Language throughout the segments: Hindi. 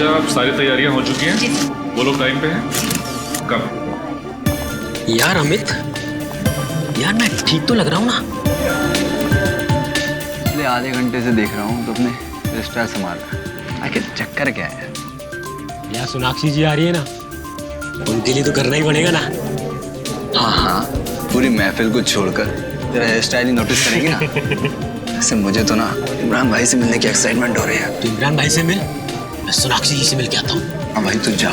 निशा, अब सारी तैयारियां हो चुकी हैं? वो लोग टाइम पे हैं? कब? यार अमित, यार मैं ठीक तो लग रहा हूँ ना? पिछले आधे घंटे से देख रहा हूँ तो अपने रजिस्ट्रार संभाल रहा। आखिर चक्कर क्या है? यार सोनाक्षी जी आ रही है ना, उनके लिए तो करना ही पड़ेगा ना। हाँ हाँ, पूरी महफिल को छोड़कर तेरा हेयर स्टाइल ही नोटिस करेंगे ना। वैसे मुझे तो ना इमरान भाई से मिलने की एक्साइटमेंट हो रही है। तो इमरान भाई से मिल, मैं सोनाक्षी जी से मिल के आता हूँ। हाँ भाई तू जा।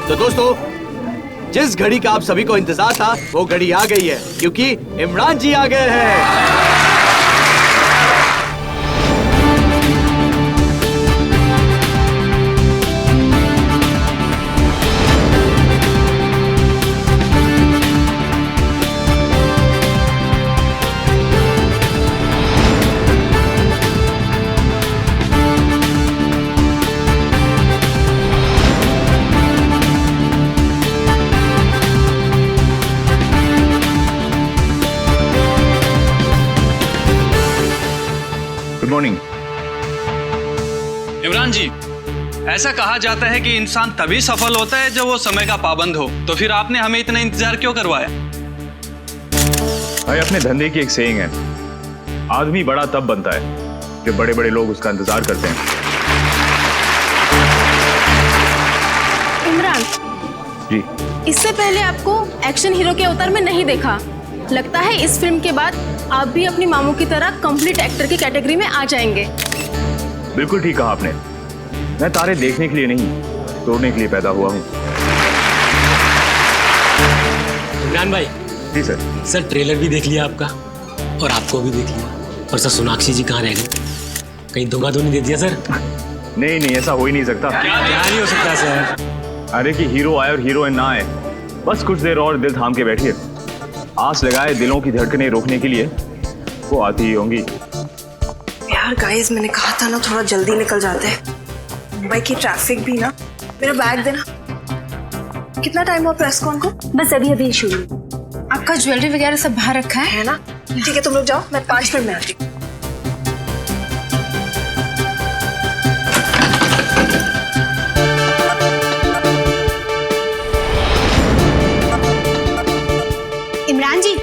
तो दोस्तों, जिस घड़ी का आप सभी को इंतजार था वो घड़ी आ गई है, क्योंकि इमरान जी आ गए हैं। Good morning. इमरान जी, ऐसा कहा जाता है कि इंसान तभी सफल होता है जब वो समय का पाबंद हो। तो फिर आपने हमें इतना इंतजार क्यों करवाया? भाई अपने धंधे की एक सेइंग है, आदमी बड़ा तब बनता है जब बड़े बड़े लोग उसका इंतजार करते हैं। इमरान जी। इससे पहले आपको एक्शन हीरो के अवतार में नहीं देखा। लगता है इस फिल्म के बाद आप भी अपनी मामू की तरह कंप्लीट एक्टर की कैटेगरी में आ जाएंगे। बिल्कुल ठीक कहा आपने। मैं तारे देखने के लिए नहीं, तोड़ने के लिए पैदा हुआ हूँ। इमरान भाई। जी सर। सर ट्रेलर भी देख लिया आपका और आपको भी देख लिया। और सर सोनाक्षी जी कहाँ रह गई? कहीं धोखा तो नहीं दे दिया सर? नहीं नहीं, ऐसा हो ही नहीं सकता। क्या नहीं हो सकता सर? अरे कि हीरो आए और हीरोइन ना आए, बस कुछ देर और दिल थाम के बैठिए। आस लगाए दिलों की धड़कनें रोकने के लिए वो आती ही होंगी। यार गाइस, मैंने कहा था ना थोड़ा जल्दी निकल जाते हैं। मुंबई की ट्रैफिक भी ना। मेरा बैग देना। कितना टाइम हुआ प्रेस कॉन को? बस अभी अभी शुरू। आपका ज्वेलरी वगैरह सब बाहर रखा है ना? ठीक है, तुम लोग जाओ, मैं 5 मिनट में आती हूँ। इमरान जी,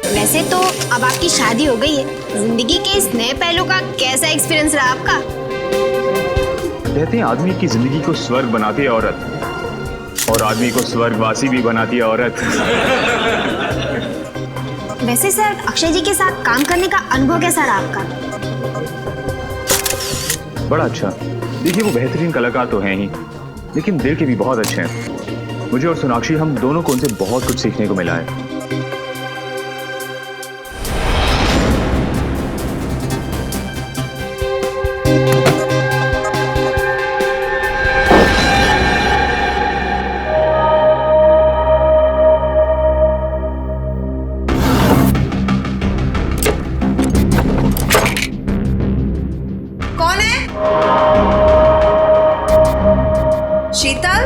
वैसे तो अब आपकी शादी हो गई है, जिंदगी के इस नए पहलू का कैसा एक्सपीरियंस रहा आपका? कहते हैं आदमी की जिंदगी को स्वर्ग बनाती है औरत, और आदमी को स्वर्गवासी भी बनाती है औरत। वैसे सर, अक्षय जी के साथ काम करने का अनुभव कैसा रहा आपका? बड़ा अच्छा। देखिए वो बेहतरीन कलाकार तो हैं ही, लेकिन दिल के भी बहुत अच्छे हैं। मुझे और सोनाक्षी, हम दोनों को उनसे बहुत कुछ सीखने को मिला है। कौन है? शीतल?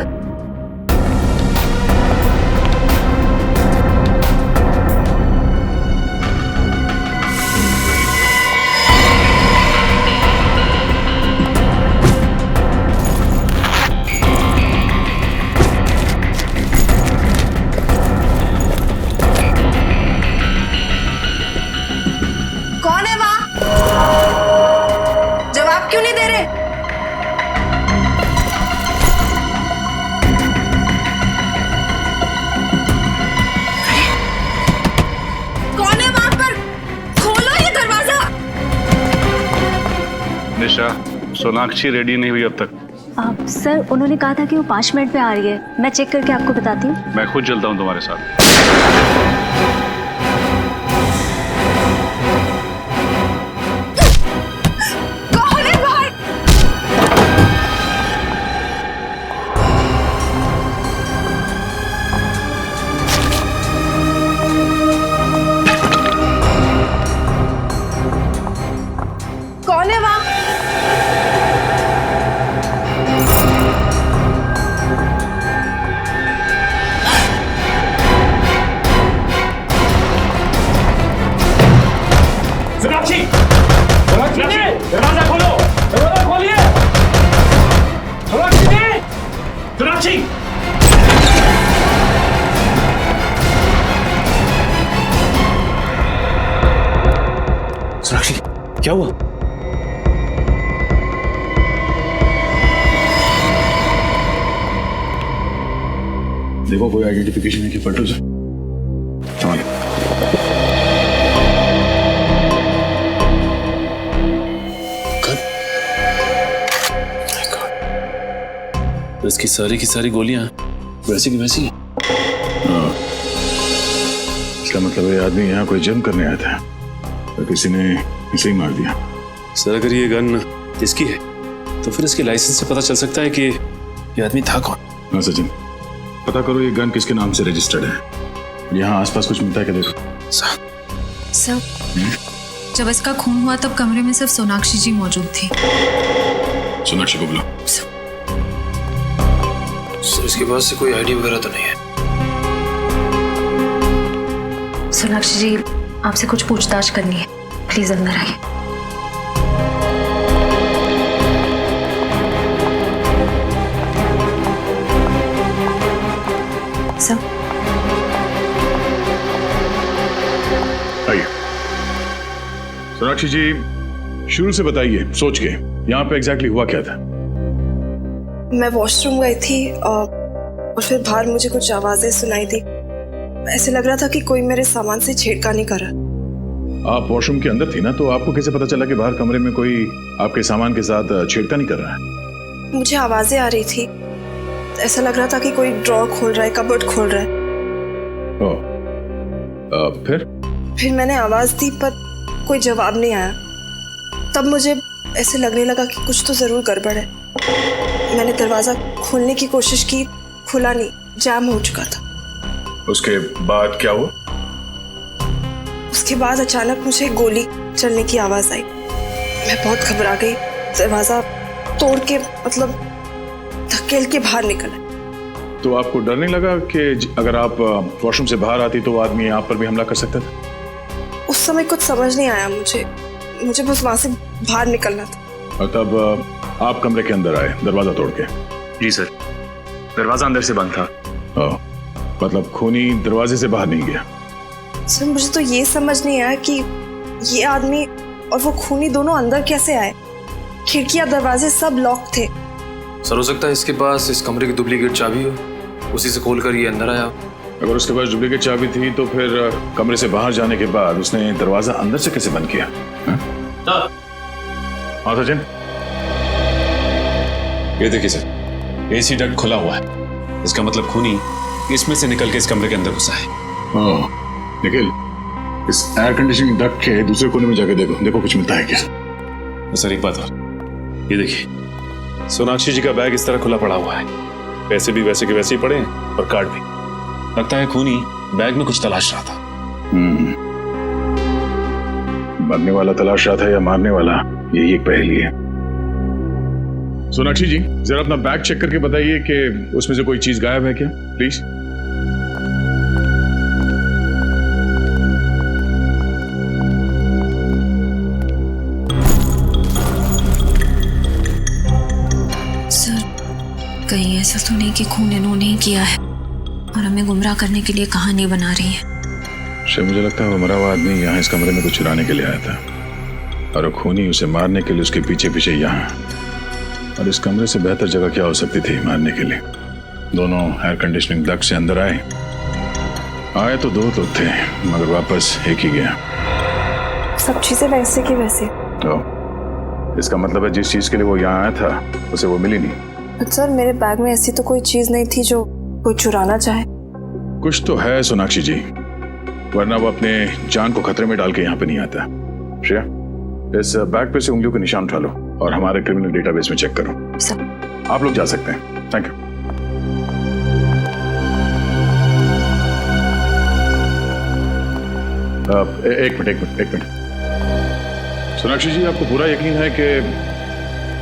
कौन है वहां? जवाब क्यों नहीं दे रहे? कौन है वहां पर? खोलो ये दरवाजा। निशा, सोनाक्षी रेडी नहीं हुई अब तक। सर उन्होंने कहा था कि वो 5 मिनट में आ रही है। मैं चेक करके आपको बताती हूँ। मैं खुद चलता हूँ तुम्हारे साथ। कौन है बाहर? कौन है वहां? सोनाक्षी! सोनाक्षी क्या हुआ? देखो कोई आइडेंटिफिकेशन है कि पलटू से तो इसकी सारी की सारी गोलियां वैसी की वैसी हैं। इसका मतलब ये आदमी यहाँ कोई जंग करने आया था तो किसी ने इसे ही मार दिया। सर अगर ये गन इसकी है तो फिर इसके लाइसेंस से पता चल सकता है कि ये आदमी था कौन। हाँ सचिन, पता करो ये गन किसके नाम से रजिस्टर्ड है। यहाँ आसपास कुछ मिलता है क्या देखो। सर जब इसका खून हुआ तब कमरे में सिर्फ सोनाक्षी जी मौजूद थी। सोनाक्षी को बुलाओ। सर इसके पास से कोई आईडी वगैरह तो नहीं है। सोनाक्षी जी आपसे कुछ पूछताछ करनी है, प्लीज अंदर आइए। सर आइए। सोनाक्षी जी शुरू से बताइए सोच के यहाँ पे एग्जैक्टली हुआ क्या था। मैं वॉशरूम गई थी और फिर बाहर मुझे कुछ आवाजें सुनाई दी। ऐसे लग रहा था कि कोई मेरे सामान से छेड़खानी कर रहा। आप वॉशरूम के अंदर थी ना, तो आपको कैसे पता चला कि बाहर कमरे में कोई आपके सामान के साथ छेड़खानी कर रहा है? मुझे आवाजें आ रही थी, ऐसा लग रहा था कि कोई ड्रॉर खोल रहा है, कबर्ड खोल रहा है। फिर मैंने आवाज दी पर कोई जवाब नहीं आया। तब मुझे ऐसे लगने लगा कि कुछ तो जरूर गड़बड़ है। मैंने दरवाजा खोलने की कोशिश की, खुला नहीं, जाम हो चुका था। उसके बाद क्या हुआ? उसके बाद अचानक मुझे गोली चलने की आवाज आई। मैं बहुत घबरा गई, दरवाजा तोड़ के मतलब धकेल के बाहर निकला। तो आपको डर नहीं लगा कि अगर आप वॉशरूम से बाहर आती तो वो आदमी आप पर भी हमला कर सकता था? उस समय कुछ समझ नहीं आया मुझे बस वहां से बाहर निकलना था। और तब आप कमरे के अंदर आए दरवाजा तोड़ के? जी सर, दरवाजा अंदर से बंद था। मतलब खूनी दरवाजे से बाहर नहीं गया? सर मुझे तो ये समझ नहीं आया कि ये आदमी और वो खूनी दोनों अंदर कैसे आए। खिड़कियां दरवाजे सब लॉक थे। सर हो सकता है इसके पास इस कमरे की डुप्लीकेट चाबी हो, उसी से खोलकर ये अंदर आया। अगर उसके पास डुप्लीकेट चाबी थी तो फिर कमरे से बाहर जाने के बाद उसने दरवाजा अंदर से कैसे बंद किया? हाँ सचिन, ये देखिए सर, एसी डक्ट खुला हुआ है। इसका मतलब खूनी इसमें से निकल के इस कमरे के अंदर घुसा है। निखिल, इस एयर कंडीशनिंग डक्ट के दूसरे कोने में जाके देखो कुछ मिलता है क्या। सर एक बात और, ये देखिए सोनाक्षी जी का बैग इस तरह खुला पड़ा हुआ है। पैसे भी वैसे के वैसे ही पड़े हैं और कार्ड भी। लगता है खूनी बैग में कुछ तलाश रहा था। मरने वाला तलाश रहा था या मारने वाला, यही एक पहेली है। सोनाक्षी जी जरा अपना बैग चेक करके बताइए कि उसमें से कोई चीज गायब है क्या, प्लीज। सर कहीं ऐसा तो नहीं कि खून इन्होंने ही किया है और हमें गुमराह करने के लिए कहानी बना रही है? शायद मुझे लगता है वो मरा हुआ आदमी यहाँ इस कमरे में कुछ चुराने के लिए आया था और वो खूनी उसे मारने के लिए उसके पीछे पीछे यहाँ। और इस कमरे से बेहतर जगह क्या हो सकती थी मारने के लिए। दोनों एयर कंडीशनिंग डक्ट से अंदर आए तो दो तो थे मगर वापस एक ही गया। सब चीजें वैसे की वैसे। तो इसका मतलब है जिस चीज के लिए वो यहाँ आया था उसे वो मिली नहीं। सर मेरे बैग में ऐसी तो कोई चीज नहीं थी जो कोई चुराना चाहे। कुछ तो है सोनाक्षी जी, वरना वो अपने जान को खतरे में डाल के यहाँ पे नहीं आता। श्रेया, इस बैग पे से उंगलियों के निशान उठा लो और हमारे क्रिमिनल डेटाबेस में चेक करो। सर आप लोग जा सकते हैं। Thank you. एक मिनट। सोनाक्षी जी आपको पूरा यकीन है कि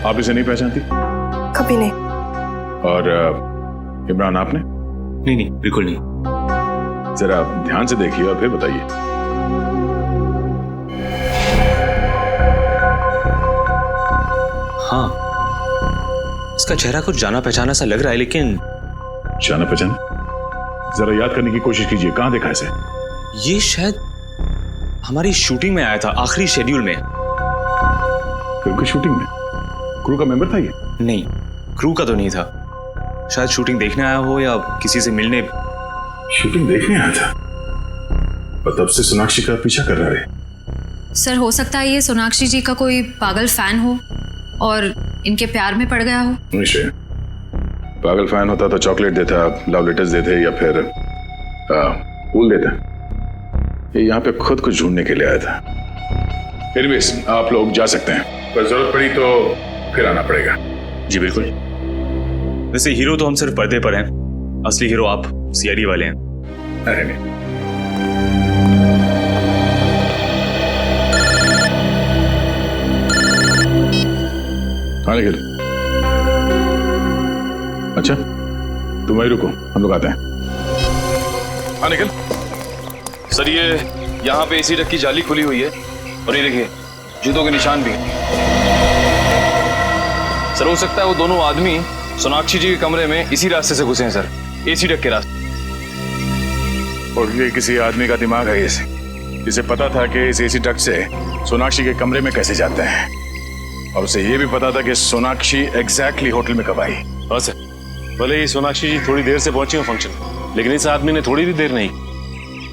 आप इसे नहीं पहचानती? कभी नहीं। और इमरान आपने? नहीं बिल्कुल नहीं। जरा ध्यान से देखिए और फिर बताइए। हाँ, इसका चेहरा कुछ जाना पहचाना सा लग रहा है, लेकिन जाना पहचाना? जरा याद करने की कोशिश कीजिए, कहां देखा इसे? ये शायद हमारी शूटिंग में आया था, आखिरी शेड्यूल में। फिल्म की शूटिंग में? क्रू का मेंबर था ये? नहीं, क्रू का तो नहीं था। शायद शूटिंग देखने आया हो या किसी से मिलने। शूटिंग देखने आया था और तब से सोनाक्षी का पीछा कर रहा है। सर हो सकता है ये सोनाक्षी जी का कोई पागल फैन हो और इनके प्यार में पड़ गया हो। निश्चय, पागल फैन होता तो चॉकलेट देता, लव लेटर्स देते या फिर फूल देता। ये यहाँ पे खुद को ढूंढने के लिए आया था। एनीवेज, आप लोग जा सकते हैं, पर जरूरत पड़ी तो फिर आना पड़ेगा। जी बिल्कुल। वैसे हीरो तो हम सिर्फ पर्दे पर हैं, असली हीरो आप सीआईडी वाले हैं। अरे नहीं, हाँ निखिल। अच्छा तुम वहीं रुको, हम लोग आते हैं। हाँ निखिल। सर ये यहाँ पे एसी डक की जाली खुली हुई है और ये देखिए जूतों के निशान भी। सर हो सकता है वो दोनों आदमी सोनाक्षी जी के कमरे में इसी रास्ते से घुसे हैं सर, एसी डक के रास्ते। और ये किसी आदमी का दिमाग है जिसे पता था कि इस एसी डक से सोनाक्षी के कमरे में कैसे जाते हैं, और उसे ये भी पता था कि सोनाक्षी एग्जैक्टली होटल में कब आई। हाँ सर, भले ही सोनाक्षी जी थोड़ी देर से पहुंची हो फंक्शन, लेकिन इस आदमी ने थोड़ी भी देर नहीं,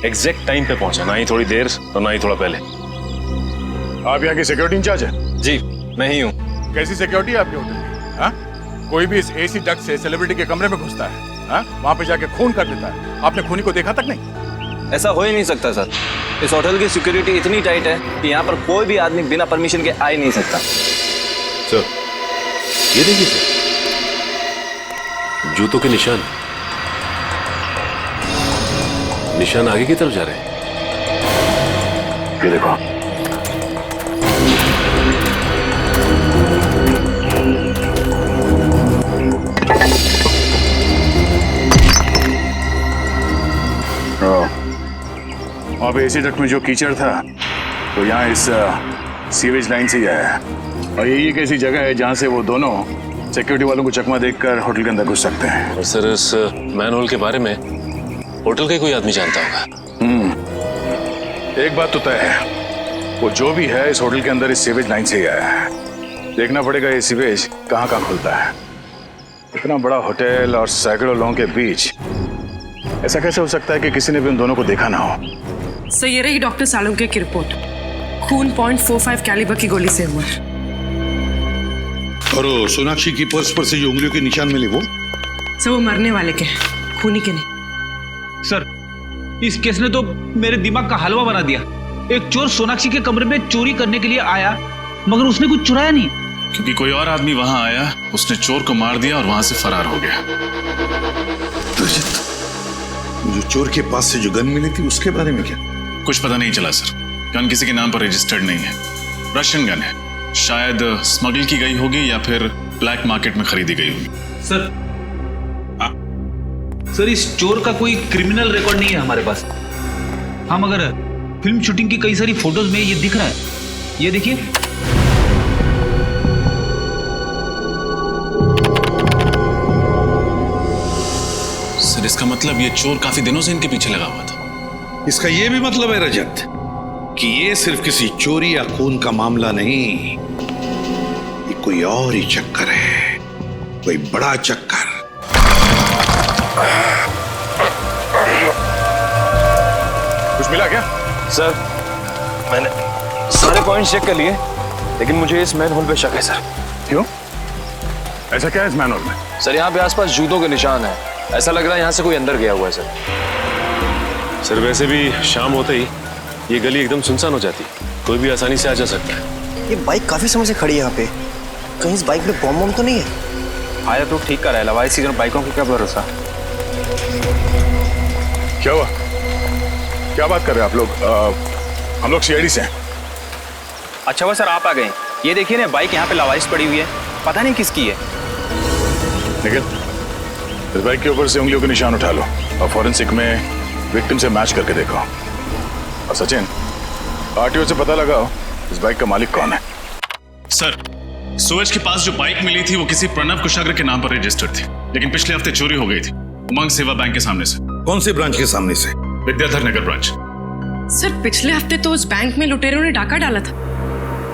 एग्जैक्ट टाइम पे पहुंचा, ना ही थोड़ी देर और ना ही थोड़ा पहले। आप यहाँ की सिक्योरिटी इंचार्ज है? जी मैं ही हूँ। कैसी सिक्योरिटी है आपके होटल में? हाँ? कोई भी इस एसी डक से सेलिब्रिटी के कमरे में घुसता है, हाँ? वहाँ पे जाके खून कर देता है। आपने खूनी को देखा तक नहीं? ऐसा हो ही नहीं सकता सर, इस होटल की सिक्योरिटी इतनी टाइट है कि यहाँ पर कोई भी आदमी बिना परमिशन के आ ही नहीं सकता। सर ये देखिए सर, जूतों के निशान आगे की तरफ जा रहे हैं। ये देखो, अब एसी डक्ट में जो कीचड़ था तो यहाँ इस सीवेज लाइन से ही आया है, और यही एक ऐसी जगह है जहाँ से वो दोनों सिक्योरिटी वालों को चकमा देखकर होटल के अंदर घुस सकते हैं। और सर इस मैनहोल के बारे में होटल का कोई आदमी जानता होगा। एक बात तो तय है, वो जो भी है इस होटल के अंदर इस सीवेज लाइन से ही आया है। देखना पड़ेगा ये सीवेज कहाँ कहाँ खुलता है। इतना बड़ा होटल और सैकड़ों लोगों के बीच ऐसा कैसे हो सकता है कि किसी ने भी उन दोनों को देखा ना हो? सर ये रही डॉक्टर सालुंके की रिपोर्ट, खून .45 कैलिबर की गोली से हुआ। और सोनाक्षी की पर्स पर से जो उंगलियों के निशान मिले वो? सर वो मरने वाले के, खूनी के नहीं। सर इस केस ने तो मेरे दिमाग का हलवा बना दिया। एक चोर सोनाक्षी के कमरे में चोरी करने के लिए आया, मगर उसने कुछ चुराया नहीं, क्योंकि कोई और आदमी वहां आया, उसने चोर को मार दिया और वहां से फरार हो गया। जो चोर के पास से जो गन मिली थी उसके बारे में क्या? कुछ पता नहीं चला सर। गन किसी के नाम पर रजिस्टर्ड नहीं है, रशियन गन है, शायद स्मगल की गई होगी या फिर ब्लैक मार्केट में खरीदी गई होगी। सर इस चोर का कोई क्रिमिनल रिकॉर्ड नहीं है हमारे पास। हाँ मगर फिल्म शूटिंग की कई सारी फोटोज में ये दिख रहा है, ये देखिए। सर इसका मतलब ये चोर काफी दिनों से इनके पीछे लगा हुआ था। इसका ये भी मतलब है रजत कि ये सिर्फ किसी चोरी या खून का मामला नहीं, ये कोई और ही चक्कर है, कोई बड़ा चक्कर। कुछ मिला क्या? सर मैंने सारे पॉइंट्स चेक कर लिए, लेकिन मुझे इस मैन होल पे शक है सर। क्यों? ऐसा क्या है इस मैन होल में? सर यहाँ पे आसपास जूतों के निशान है, ऐसा लग रहा है यहाँ से कोई अंदर गया हुआ है सर। सर वैसे भी शाम होते ही ये गली एकदम सुनसान हो जाती, कोई भी आसानी से आ जा सकता है। ये बाइक काफी समय से खड़ी है यहाँ पे, कहीं इस बाइक में बम तो नहीं है? आया तो ठीक कर रहा है, सीजन बाइकों की क्या भरोसा। क्या हुआ? क्या बात कर रहे हैं आप लोग? हम लोग सीआईडी से हैं। अच्छा हुआ सर आप आ गए। ये देखिए ना बाइक यहाँ पे लावारिस पड़ी हुई है, पता नहीं किसकी है। निखिल इस बाइक के ऊपर से उंगलियों के निशान उठा लो और फॉरेंसिक में विक्टिम से मैच करके देखो। और सचिन आरटीओ से पता लगाओ इस बाइक का मालिक कौन है। सर सूरज के पास जो बाइक मिली थी वो किसी प्रणव कुशाग्र के नाम पर रजिस्टर्ड थी, लेकिन पिछले हफ्ते चोरी हो गई थी। उमंग सेवा बैंक के सामने से। कौन से ब्रांच के सामने से? विद्याधर नगर ब्रांच। सर पिछले हफ्ते तो उस बैंक में लुटेरों ने डाका डाला था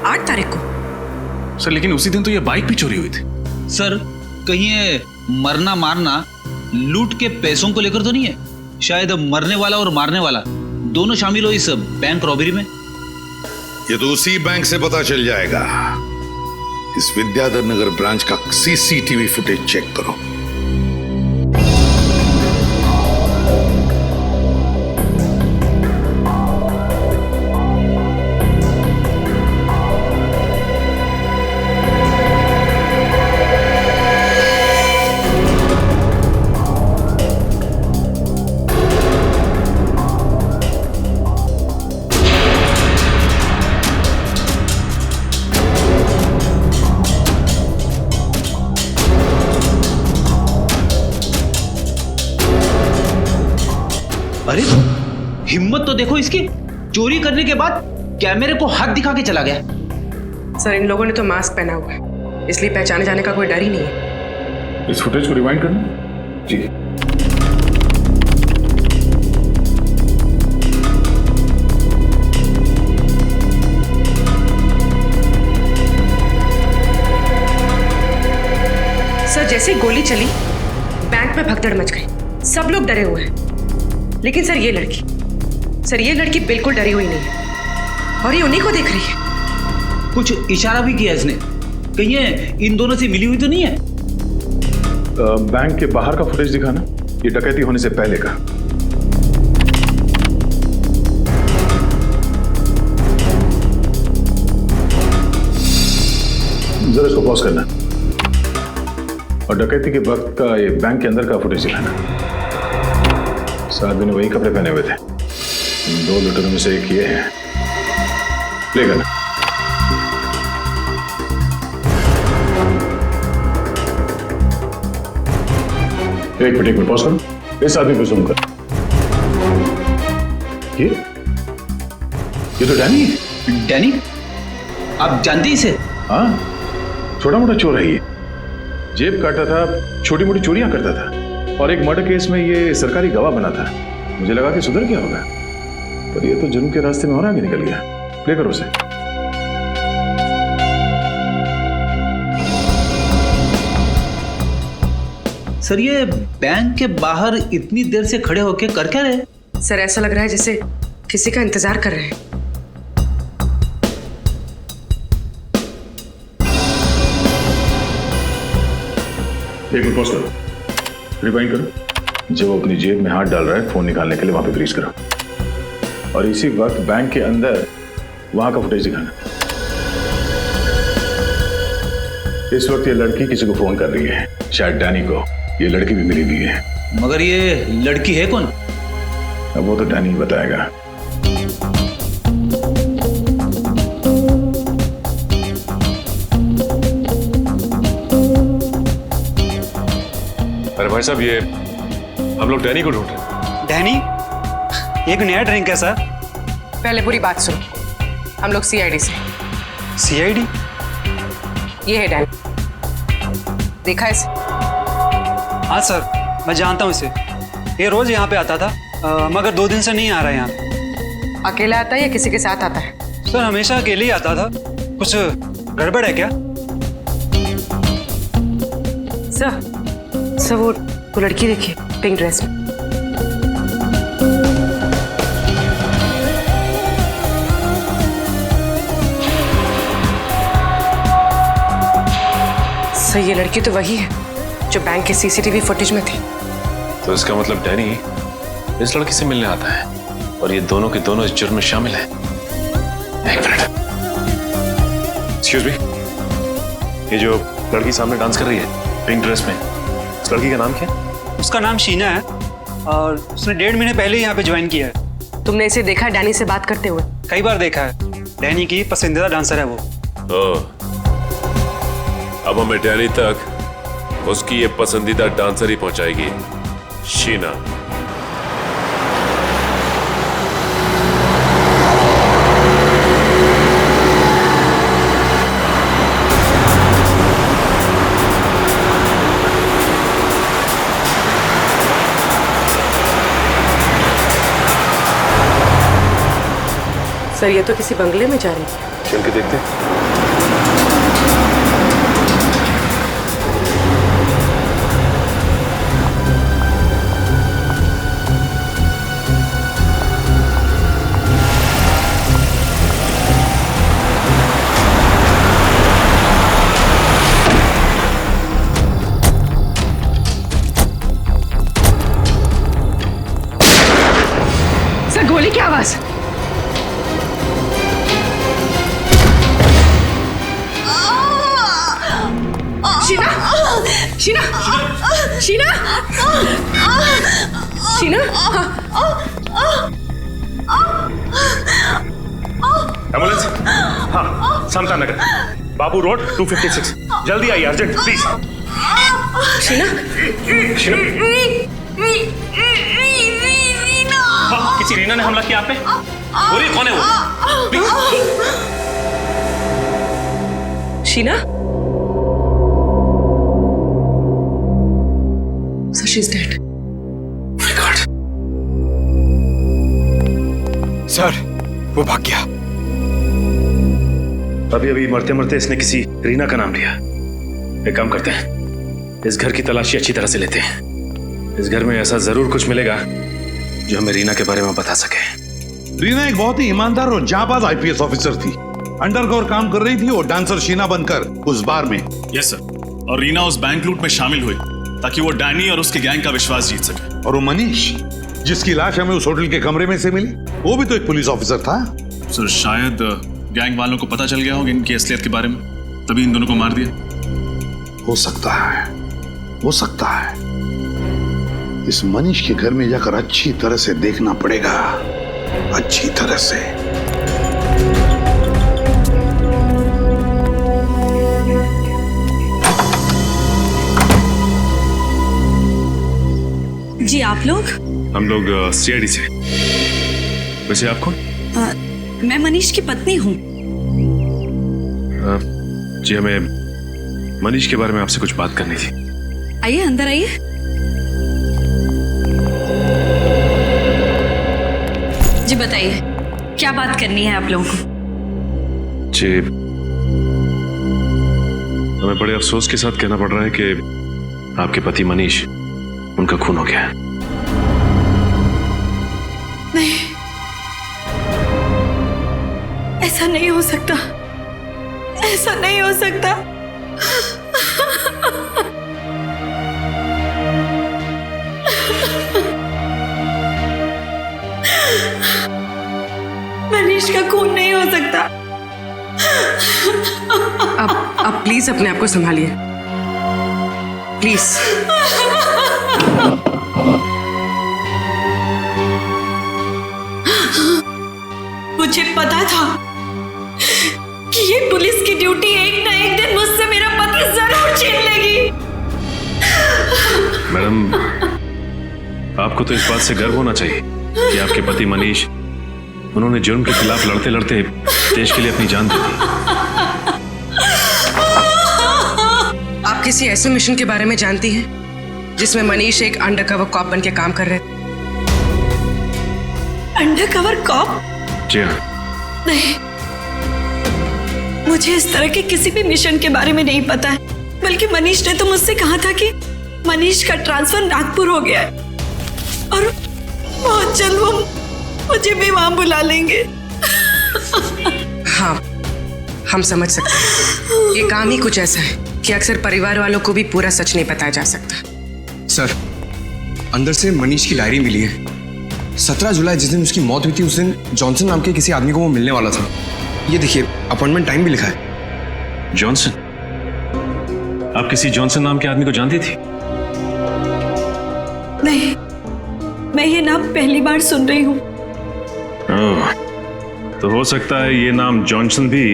8 तारीख को। सर लेकिन उसी दिन तो ये बाइक भी चोरी हुई थी। सर कहीं ये मरना मारना लूट के पैसों को लेकर तो नहीं है? शायद मरने वाला और मारने वाला दोनों शामिल हो इस बैंक रॉबरी में। ये तो उसी बैंक से पता चल जाएगा। इस विद्याधर नगर ब्रांच का सीसीटीवी फुटेज चेक करो। अरे हिम्मत तो देखो इसकी, चोरी करने के बाद कैमरे को हाथ दिखा के चला गया। सर इन लोगों ने तो मास्क पहना हुआ है, इसलिए पहचाने जाने का कोई डर ही नहीं है। इस फुटेज को रिवाइंड करना जी। सर जैसे गोली चली बैंक में भगदड़ मच गई, सब लोग डरे हुए हैं। लेकिन सर ये लड़की बिल्कुल डरी हुई नहीं है और ये उन्हीं को देख रही है। कुछ इशारा भी किया इसने, कहीं ये इन दोनों से मिली हुई तो नहीं है? बैंक के बाहर का फुटेज दिखाना, ये डकैती होने से पहले का। जरा इसको पॉज करना और डकैती के वक्त का ये बैंक के अंदर का फुटेज दिखाना। साथ में वही कपड़े पहने हुए थे। दो लुटेरों में से एक ये है। प्ले करना। एक मिनट पॉज करो। इस आदमी को जूम कर। ये तो डैनी है। डैनी? आप जानते ही इसे? हाँ, छोटा मोटा चोर है ये। जेब काटता था, छोटी मोटी चोरियां करता था और एक मर्डर केस में ये सरकारी गवाह बना था। मुझे लगा कि सुधर गया होगा, पर ये तो जुर्म के रास्ते में और आगे निकल गया। प्ले करो उसे। सर ये बैंक के बाहर इतनी देर से खड़े होके कर क्या रहे? सर ऐसा लग रहा है जैसे किसी का इंतजार कर रहे हैं। एक मिनट पॉज करो, रिवाइंड करो। जब वो अपनी जेब में हाथ डाल रहा है फोन निकालने के लिए, वहां पे फ्रीज करो और इसी वक्त बैंक के अंदर वहां का फुटेज दिखाना। इस वक्त ये लड़की किसी को फोन कर रही है, शायद डैनी को। ये लड़की भी मिली हुई है। मगर ये लड़की है कौन? अब वो तो डैनी ही बताएगा। अरे भाई साहब, ये हम लोग डैनी को ढूंढ रहे हैं। डैनी? ये कोई नया ड्रिंक है सर? पहले पूरी बात सुनो। हम लोग सीआईडी से। सीआईडी? ये है डैनी, देखा इसे? हाँ सर, मैं जानता हूँ इसे। ये रोज यहाँ पे आता था, मगर 2 दिन से नहीं आ रहा है यहाँ पे। अकेला आता है या किसी के साथ आता है? सर हमेशा अकेले ही आता था। कुछ गड़बड़ है क्या? सर वो लड़की देखिए पिंक ड्रेस में। सर ये लड़की तो वही है जो बैंक के सीसीटीवी फुटेज में थी। तो इसका मतलब डैनी इस लड़की से मिलने आता है और ये दोनों के दोनों इस जुर्म में शामिल हैं। एक मिनट, एक्सक्यूज मी, ये जो लड़की सामने डांस कर रही है पिंक ड्रेस में, उस लड़की का नाम क्या है? उसका नाम शीना है और उसने 1.5 महीने पहले ही यहाँ पे ज्वाइन किया है। तुमने इसे देखा है डैनी से बात करते हुए? कई बार देखा है। डैनी की पसंदीदा डांसर है वो। अब हमें डैनी तक उसकी ये पसंदीदा डांसर ही पहुंचाएगी, शीना। सर ये तो किसी बंगले में जा रही है। चल के देखते हैं। सर गोली की आवाज। शीना शीना शीना शीना एम्बुलेंस। हाँ, समता नगर, बाबू रोड 256। जल्दी आइए, अर्जेंट प्लीज। शीना हाँ, किसी रीना ने हमला किया आप पे? बोलिए कौन है वो? Please. Sheena sir she is dead. My God. Sir वो भाग गया। अभी अभी मरते मरते इसने किसी रीना का नाम लिया। एक काम करते हैं, इस घर की तलाशी अच्छी तरह से लेते हैं। इस घर में ऐसा जरूर कुछ मिलेगा जो हमें रीना के बारे में बता सके। रीना एक बहुत ही ईमानदार और जांबाज आईपीएस ऑफिसर थी। अंडरकवर काम कर रही थी और डांसर शीना बनकर उस बार में। Yes sir. और रीना उस बैंक लूट में शामिल हुई ताकि वो डैनी और उसके गैंग का विश्वास जीत सके। और वो मनीष जिसकी लाश हमें उस होटल के कमरे में से मिली, वो भी तो एक पुलिस ऑफिसर था। सर शायद गैंग वालों को पता चल गया होगा इनकी असलियत के बारे में, तभी इन दोनों को मार दिया। हो सकता है, हो सकता है। इस मनीष के घर में जाकर अच्छी तरह से देखना पड़ेगा, अच्छी तरह से। जी आप लोग? हम लोग सीआईडी से। वैसे आप कौन? मैं मनीष की पत्नी हूँ। जी हमें मनीष के बारे में आपसे कुछ बात करनी थी। आइए अंदर आइए। जी बताइए क्या बात करनी है आप लोगों को? जी हमें बड़े अफसोस के साथ कहना पड़ रहा है कि आपके पति मनीष, उनका खून हो गया। नहीं, ऐसा नहीं हो सकता, ऐसा नहीं हो सकता। मनीष का खून नहीं हो सकता। अब प्लीज अपने आप को संभालिए, प्लीज। मुझे पता था कि ये पुलिस की ड्यूटी एक ना एक दिन मुझसे मेरा पति जरूर छीन लेगी। मैडम, आपको तो इस बात से गर्व होना चाहिए कि आपके पति मनीष, उन्होंने जुर्म के खिलाफ लड़ते लड़ते देश के लिए अपनी जान दे दी। आप किसी ऐसे मिशन के बारे में जानती हैं जिसमें मनीष एक अंडरकवर कॉप बन के काम कर रहे थे? Undercover corp? जी हाँ। नहीं, मुझे इस तरह के किसी भी मिशन के बारे में नहीं पता है। बल्कि मनीष ने तो मुझसे कहा था कि मनीष का ट्रांसफर नागपुर हो गया है और बहुत जल्द वो मुझे भी वहां बुला लेंगे। हाँ, हम समझ सकते हैं। ये काम ही कुछ ऐसा है कि अक्सर परिवार वालों को भी पूरा सच नहीं बताया जा सकता। सर, अंदर से मनीष की डायरी मिली है। 17 जुलाई जिस दिन उसकी मौत हुई थी, उस दिन जॉनसन नाम के किसी आदमी को वो मिलने वाला था। ये देखिए, अपॉइंटमेंट टाइम भी लिखा है। जॉनसन? आप किसी जॉनसन नाम के आदमी को जानती थी? नहीं, मैं ये नाम पहली बार सुन रही हूँ। तो हो सकता है ये नाम जॉनसन भी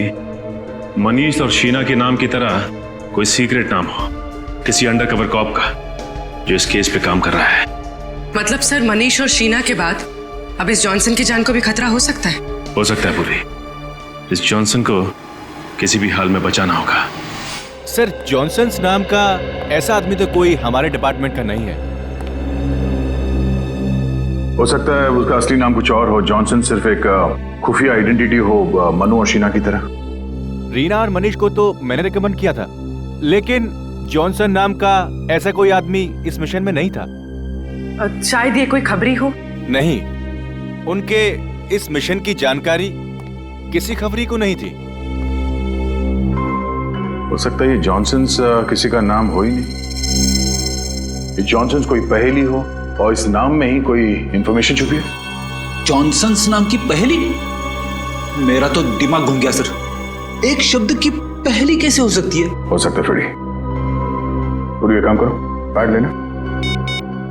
मनीष और शीना के नाम की तरह कोई सीक्रेट नाम हो, किसी अंडरकवर कॉप का जो इस केस पे काम कर रहा है। मतलब सर, मनीष और शीना के बाद अब इस जॉनसन की जान को भी खतरा हो सकता है? हो सकता है पूरी। इस जॉनसन को किसी भी हाल में बचाना होगा। सर, जॉनसन नाम का ऐसा आदमी तो कोई हमारे डिपार्टमेंट का नहीं है। हो सकता है उसका असली नाम कुछ और हो। जॉनसन सिर्फ एक खुफिया आइडेंटिटी हो, मनु और शीना की तरह। रीना और मनीष को तो मैंने रिकमेंड किया था, लेकिन जॉनसन नाम का ऐसा कोई आदमी इस मिशन में नहीं था। शायद ये कोई खबरी हो। नहीं, उनके इस मिशन की जानकारी किसी खबरी को नहीं थी। हो सकता है ये जॉनसन्स किसी का नाम हो ही नहीं। ये जॉनसन्स कोई पहेली हो और इस नाम में ही कोई इंफॉर्मेशन छुपी है। जॉनसन्स नाम की पहेली? मेरा तो दिमाग घूम गया सर। एक शब्द की पहेली कैसे हो सकती है? हो सकता है फ्रेडी। तो ये काम करो, पैड लेना,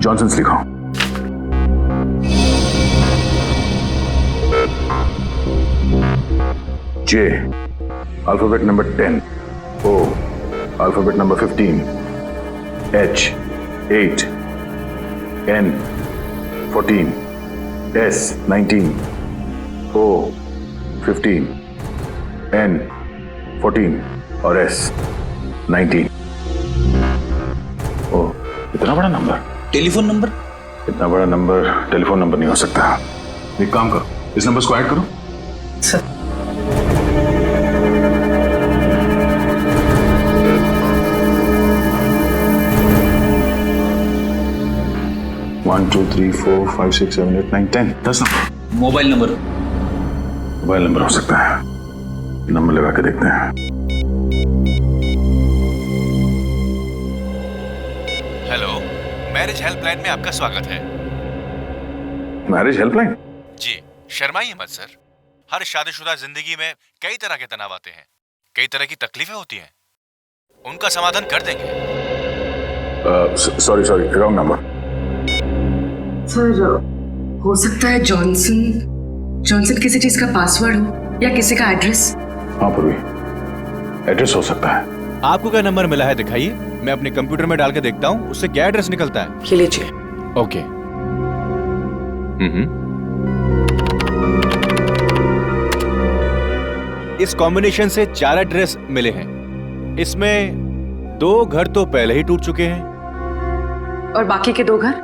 जॉनसन्स लिखो। J, alphabet number 10. O, alphabet number 15. H, 8. N, 14. S, 19. O, 15. N, 14. और S, 19. ओ, इतना बड़ा नंबर? Telephone number? इतना बड़ा नंबर टेलीफोन नंबर नहीं हो सकता। एक काम करो, इस नंबर को ऐड करो। Sir 1 2 3 4 5 6 7 8 9 10 10 number. Mobile number? Mobile number हो सकता है, नंबर लगा के देखते हैं। हेलो, मैरिज हेल्पलाइन में आपका स्वागत है। Marriage helpline? जी, शर्माइए मत सर। हर शादीशुदा जिंदगी में कई तरह के तनाव आते हैं, कई तरह की तकलीफें होती हैं, उनका समाधान कर देंगे। Sorry, wrong number. सर, हो सकता है जॉनसन किसी चीज का पासवर्ड हो या किसी का एड्रेस। हाँ पूर्वी, एड्रेस हो सकता है। आपको क्या नंबर मिला है दिखाइए, मैं अपने कंप्यूटर में डाल के देखता हूँ उससे क्या एड्रेस निकलता है। ये लीजिए। ओके। इस कॉम्बिनेशन से 4 एड्रेस मिले हैं। इसमें 2 घर तो पहले ही टूट चुके हैं और बाकी के 2 घर?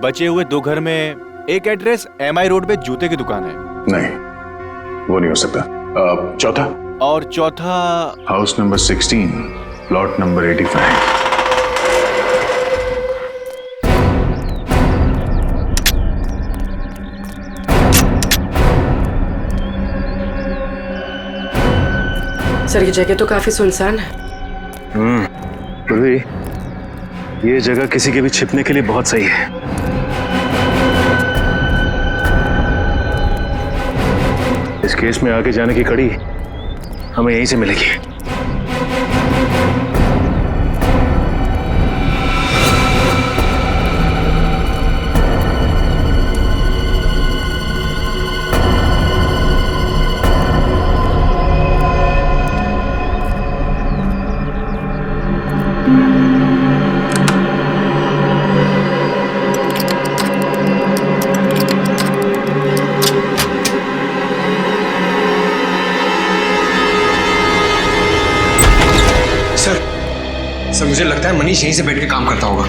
बचे हुए 2 घर में एक एड्रेस MI रोड पे जूते की दुकान है। नहीं, वो नहीं हो सकता। चौथा? और चौथा house number 16, plot number 85। Sir, ये जगह तो काफी सुनसान है। पूर्वी, ये जगह किसी के भी छिपने के लिए बहुत सही है। इस केस में आगे जाने की कड़ी हमें यहीं से मिलेगी। सर, मुझे लगता है मनीष यहीं से बैठ के काम करता होगा।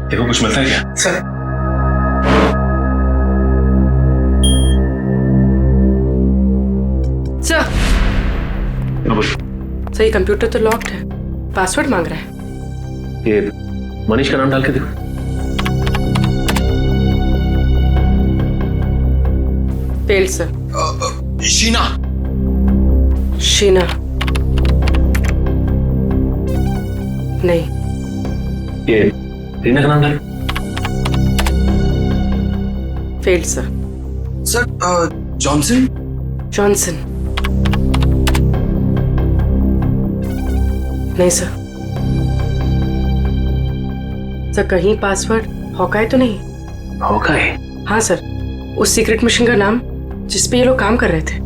देखो कुछ मिलता है क्या? सर, सही, कंप्यूटर तो लॉक्ड है, पासवर्ड मांग रहा है। ये मनीष का नाम डाल के देखो। Failed sir. शीना। नहीं। ये रीना का नाम डाल। Failed sir. जॉनसन। नहीं सर। सर, कहीं पासवर्ड हॉकाई तो नहीं? हॉकाई? हाँ सर, उस सीक्रेट मिशन का नाम जिसपे ये लोग काम कर रहे थे।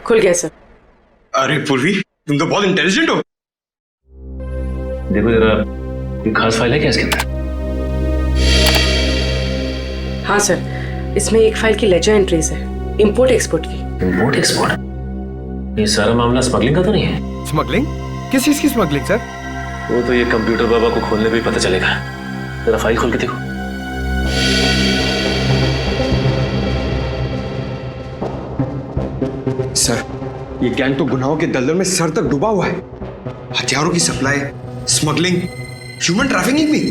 खुल गया सर। अरे पूर्वी, तुम तो बहुत इंटेलिजेंट हो। देखो जरा, ये खास फाइल है क्या इसके अंदर? हाँ सर, इसमें एक फाइल की लेजर एंट्रीज है, इंपोर्ट एक्सपोर्ट की। Import export? ये सारा मामला स्मगलिंग का तो नहीं है? स्मगलिंग? किस चीज की स्मगलिंग सर? वो तो ये कंप्यूटर बाबा को खोलने पे ही पता चलेगा। जरा फाइल खोल के देखो। सर, ये गैंग तो गुनाहों के दलदल में सर तक डूबा हुआ है। हथियारों की सप्लाई, स्मगलिंग, ह्यूमन ट्रैफिकिंग भी।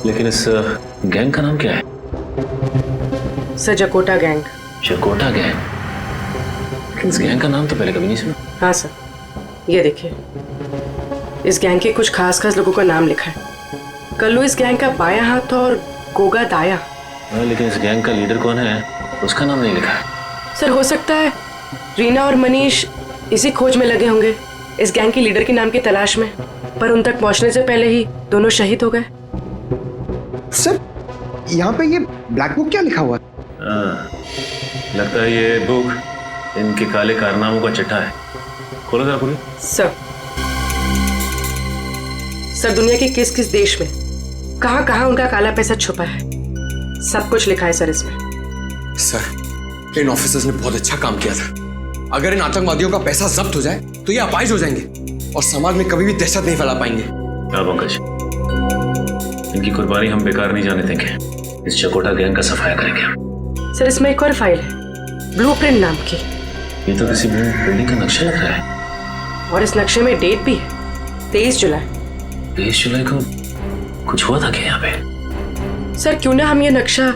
लेकिन इस गैंग का नाम क्या है? Sir Jakota gang. Jakota gang? इस गैंग का नाम तो पहले कभी नहीं सुना। हाँ सर, ये देखिए, इस गैंग के कुछ खास लोगों का नाम लिखा है। कल्लू इस गैंग का बायां हाथ और गोगा दाया। लेकिन इस गैंग का लीडर कौन है उसका नाम नहीं लिखा है। सर हो सकता है रीना और मनीष इसी खोज में लगे होंगे, इस गैंग के लीडर के नाम की तलाश में, पर उन तक पहुंचने से पहले ही दोनों शहीद हो गए। सर, यहाँ पे ये ब्लैक बुक क्या लिखा हुआ है? लगता है ये बुक इनके काले कारनामों का चिट्ठा है। खोलो जरा खोलो। सर दुनिया के किस किस देश में कहां कहां उनका काला पैसा छुपा है, सब कुछ लिखा है सर इसमें। सर, इन ऑफिसर्स ने बहुत अच्छा काम किया था। अगर इन आतंकवादियों का पैसा जब्त हो जाए तो ये अपाहिज हो जाएंगे और समाज में कभी भी दहशत नहीं फैला पाएंगे। पंकज, इनकी कुर्बानी हम बेकार नहीं जाने देंगे। इस चकोटा गैंग का सफाया करेंगे। सर इसमें एक और फाइल है, ब्लूप्रिंट नाम की। ये तो किसी बिल्डिंग का नक्शा लग रहा है। और इस नक्शे में डेट भी है, 23 जुलाई। 23 जुलाई को कुछ हुआ था क्या यहाँ पे? सर क्यों ना हम ये नक्शा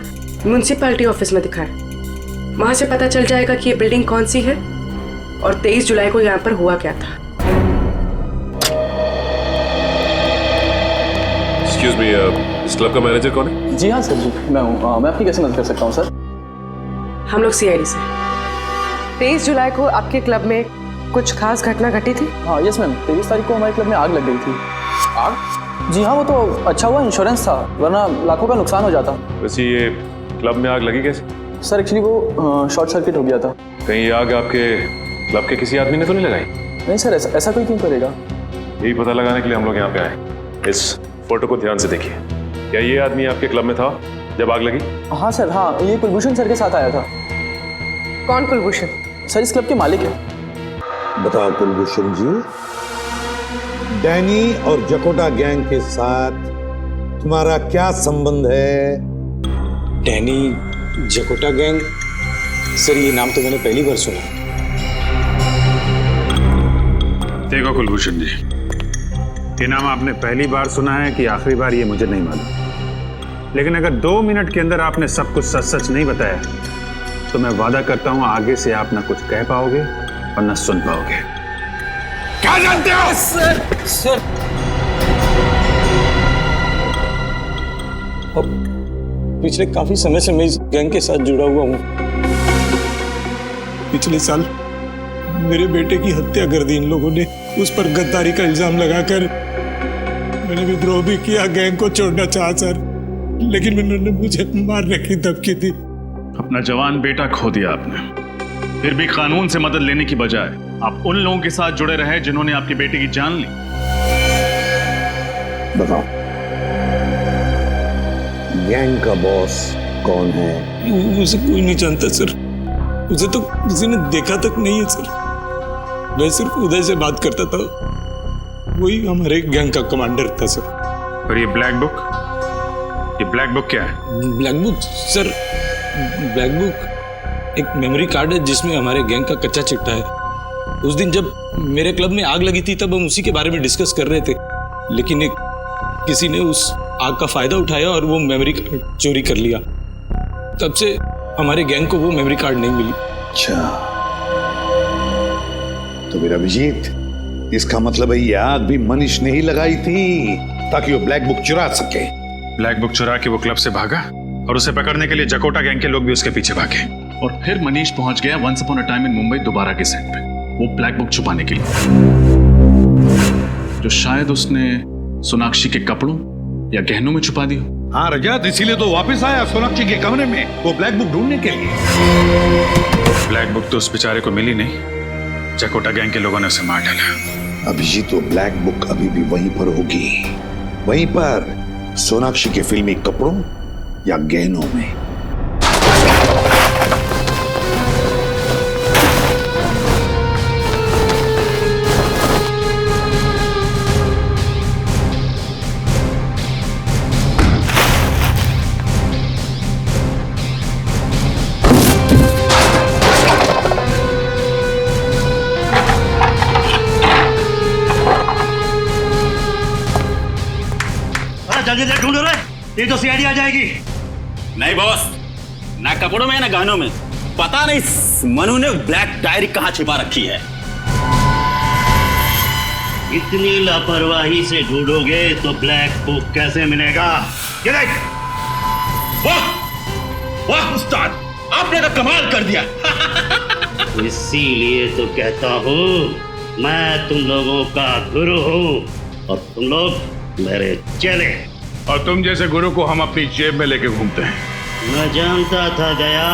म्युनिसिपैलिटी ऑफिस में दिखाएं, वहां से पता चल जाएगा कि ये बिल्डिंग कौन सी है और 23 जुलाई को यहाँ पर हुआ क्या था। एक्सक्यूज मी, इस क्लब का मैनेजर कौन है? जी हाँ सर जी, मैं हूँ। मैं आपकी कैसे मदद कर सकता हूँ सर? हम लोग CID से। 23 जुलाई को आपके क्लब में कुछ खास घटना घटी थी? हाँ यस मैम, 23 तारीख को हमारे क्लब में आग लग गई थी। आग? जी हाँ, वो तो अच्छा हुआ इंश्योरेंस था, वरना लाखों का नुकसान हो जाता। वैसे ये क्लब में आग लगी कैसे? सर एक्चुअली वो शॉर्ट सर्किट हो गया था। कहीं ये आग आपके क्लब के किसी आदमी ने तो नहीं लगाई? नहीं सर, ऐसा कोई क्यों करेगा? यही पता लगाने के लिए हम लोग यहाँ पे आए। इस फोटो को ध्यान से देखिए। क्या ये आदमी आपके क्लब में था जब आग लगी? हाँ सर, हाँ, ये कुलभूषण सर के साथ आया था। कौन कुलभूषण? सर इस क्लब के मालिक है। बताओ कुलभूषण जी, डैनी और जकोटा गैंग के साथ तुम्हारा क्या संबंध है? Danny, जकोटा gang? सर ये नाम तो मैंने पहली बार सुना। देखो कुलभूषण जी, ये नाम आपने पहली बार सुना है कि आखिरी बार, ये मुझे नहीं मालूम। लेकिन अगर 2 मिनट के अंदर आपने सब कुछ सच सच नहीं बताया तो मैं वादा करता हूं आगे से आप ना कुछ कह पाओगे और ना सुन पाओगे। क्या जानते हो? सर अब पिछले काफी समय से मैं इस गैंग के साथ जुड़ा हुआ हूं। पिछले साल मेरे बेटे की हत्या कर दी इन लोगों ने, उस पर गद्दारी का इल्जाम लगाकर। मैंने विद्रोह भी किया, गैंग को छोड़ना चाहा सर, लेकिन उन्होंने मुझे मारने की धमकी दी। अपना जवान बेटा खो दिया आपने, फिर भी कानून से मदद लेने की बजाय आप उन लोगों के साथ जुड़े रहे जिन्होंने आपके बेटे की जान ली। बताओ, गैंग का बॉस कौन है? उसे कोई नहीं जानता सर, उसे तो किसी ने देखा तक नहीं है सर। मैं सिर्फ उदय से बात करता था, वही हमारे गैंग का कमांडर था सर। और ये ब्लैक बुक क्या है? Black book sir, black book एक मेमोरी कार्ड है जिसमें हमारे गैंग का कच्चा चिट्ठा है। उस दिन जब मेरे क्लब में आग लगी थी तब हम उसी के बारे में डिस्कस कर रहे थे, लेकिन किसी ने उस आग का फायदा उठाया और वो मेमोरी कार्ड चोरी कर लिया। तब से हमारे गैंग को वो मेमोरी कार्ड नहीं मिली। अच्छा, तो मेरा अभिजीत, इसका मतलब है ये आग भी मनीष ने ही लगाई थी ताकि वो ब्लैक बुक चुरा सके। ब्लैक बुक चुरा के वो क्लब से भागा और उसे पकड़ने के लिए जकोटा गैंग के लोग भी उसके पीछे भागे। और फिर मनीष पहुंच गया once upon a time in Mumbai दोबारा के सेट पे, वो ब्लैक बुक छुपाने के लिए, जो शायद उसने सोनाक्षी के कपड़ों या गहनों में छुपा दी। हाँ रजत, इसीलिए तो वापस आया सोनाक्षी के कमरे में वो ब्लैक बुक ढूंढने के लिए। ब्लैक बुक तो उस बेचारे को मिली नहीं, जकोटा गैंग के लोगों ने उसे मार डाला। अभिजीत, वो ब्लैक बुक अभी भी वहीं पर होगी, वहीं पर सोनाक्षी के फिल्मी कपड़ों या गहनों में। ये तो सीआईडी आ जाएगी। नहीं बॉस, ना कपड़ों में ना गानों में। पता नहीं मनु ने ब्लैक डायरी कहाँ छिपा रखी है। इतनी लापरवाही से ढूंढोगे तो ब्लैक बुक कैसे मिलेगा? ये देख। वाह वाह उस्ताद, आपने तो कमाल कर दिया। इसीलिए तो कहता हूँ मैं तुम लोगों का गुरु हूँ और तुम लोग मेरे चेले। और तुम जैसे गुरु को हम अपनी जेब में लेके घूमते हैं। मैं जानता था गया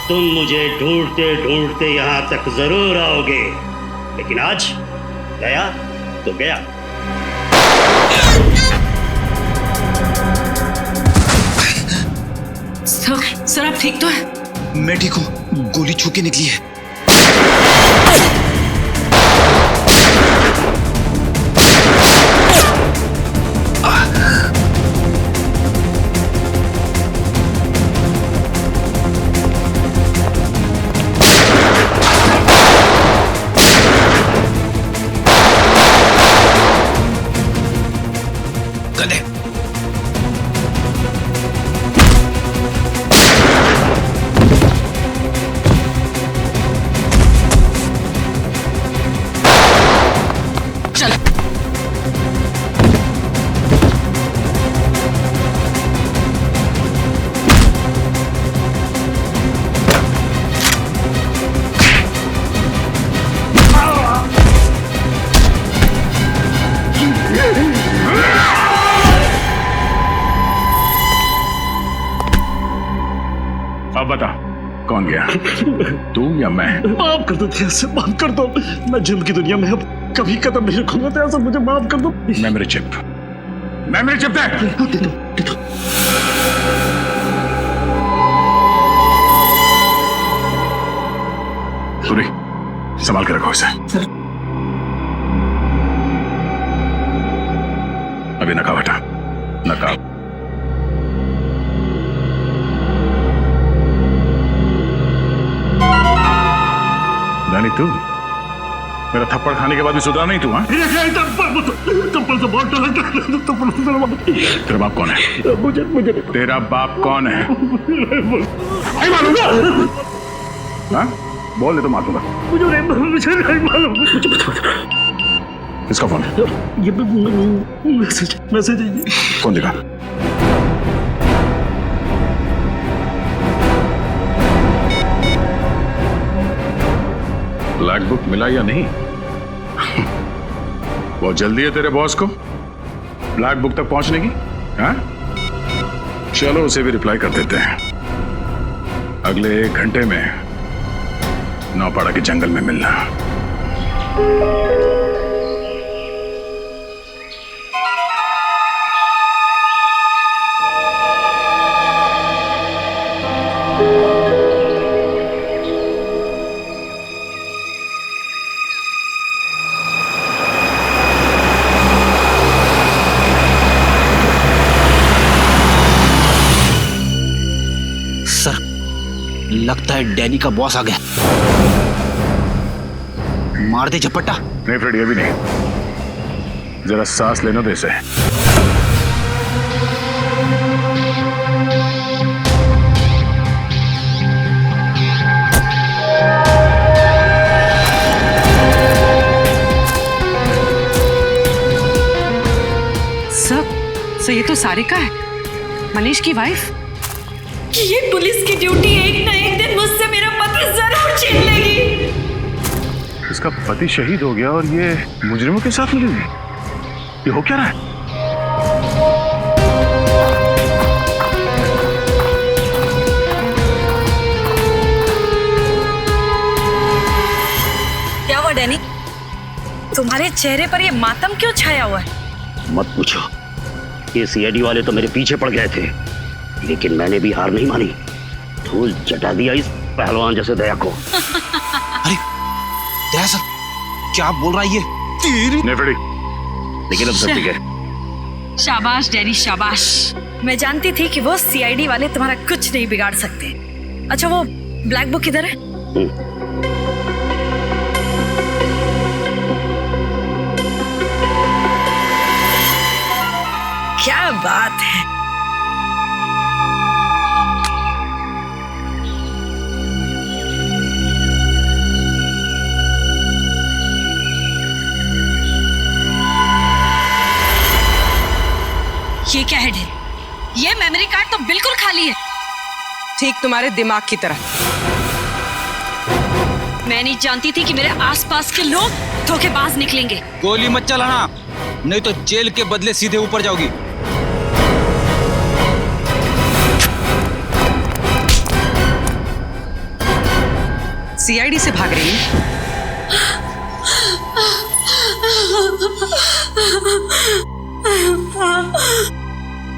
तुम मुझे ढूंढते ढूंढते यहाँ तक जरूर आओगे, लेकिन आज गया तो गया। सर आप ठीक तो है? मैं ठीक हूँ, गोली छू के निकली है। अब बता कौन गया, तू या मैं? माफ कर दो से, माफ कर दो। मैं जिम की दुनिया में अब कभी कदम नहीं रखूंगा, तो ऐसा मुझे माफ कर दो। मेमोरी चिप दे दो। सूरी, संभाल के रखो इसे। अभी नकाब हटा, नकाब। रानी तू मेरा थप्पड़ खाने के बाद भी सुधरा नहीं तू? हाँ, तेरा बाप कौन है? मुझे तेरा बाप कौन है? नहीं मालूंगा। हाँ, बोल दे तो मार दूंगा। मुझे नहीं मालूम। किसका फोन है? ये मैसेज है। फोन दिखा। ब्लैक बुक मिला या नहीं? बहुत जल्दी है तेरे बॉस को ब्लैक बुक तक पहुंचने की। हाँ, चलो उसे भी रिप्लाई कर देते हैं। अगले 1 घंटे में नौपाड़ा के जंगल में मिलना। लगता है डैनी का बॉस आ गया। मार दे झपट्टा। नहीं फ्रेडी, अभी नहीं, जरा सांस लेना दे इसे। सर ये तो सारिका है, मनीष की वाइफ। ये पुलिस की ड्यूटी एक ना एक दिन मुझसे मेरा पति जरूर छीन लेगी। इसका पति शहीद हो गया और ये मुजरिमों के साथ मिली हुई। ये हो क्या रहा है? क्या हुआ डैनी, तुम्हारे चेहरे पर ये मातम क्यों छाया हुआ है? मत पूछो, ये सीआईडी वाले तो मेरे पीछे पड़ गए थे, लेकिन मैंने भी हार नहीं मानी। धूल चटा दिया इस पहलवान जैसे दया को। अरे दया सर, क्या बोल रहा है ये? नहीं फ्रेडी, लेकिन अब सब ठीक है। शाबाश डैनी शाबाश। मैं जानती थी कि वो सीआईडी वाले तुम्हारा कुछ नहीं बिगाड़ सकते। अच्छा वो ब्लैक बुक किधर है? क्या बात है, ये क्या है ढेर? ये मेमोरी कार्ड तो बिल्कुल खाली है। ठीक तुम्हारे दिमाग की तरह। मैं नहीं जानती थी कि मेरे आसपास के लोग धोखेबाज निकलेंगे। गोली मत चलाना, नहीं तो जेल के बदले सीधे ऊपर जाओगी। सीआईडी से भाग रही है।